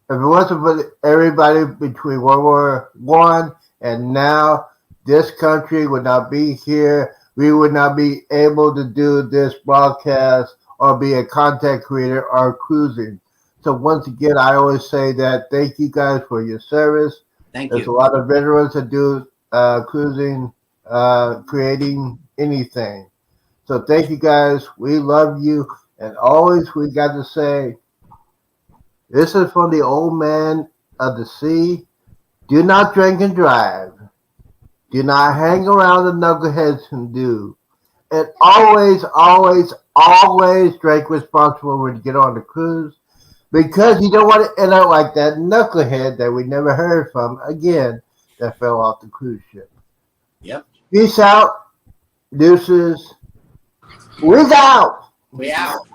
if it wasn't for everybody between World War I and now, this country would not be here. We would not be able to do this broadcast or be a content creator or cruising. So once again, I always say that thank you guys for your service. Thank There's a you. lot of veterans that do cruising, creating anything. So thank you guys. We love you. And always we got to say, this is from the old man of the sea. Do not drink and drive. Do not hang around the knuckleheads and do. And always, always, always drink responsible when you get on the cruise. Because you don't want to end up like that knucklehead that we never heard from again that fell off the cruise ship. Yep. Peace out. Deuces. We's out. We out.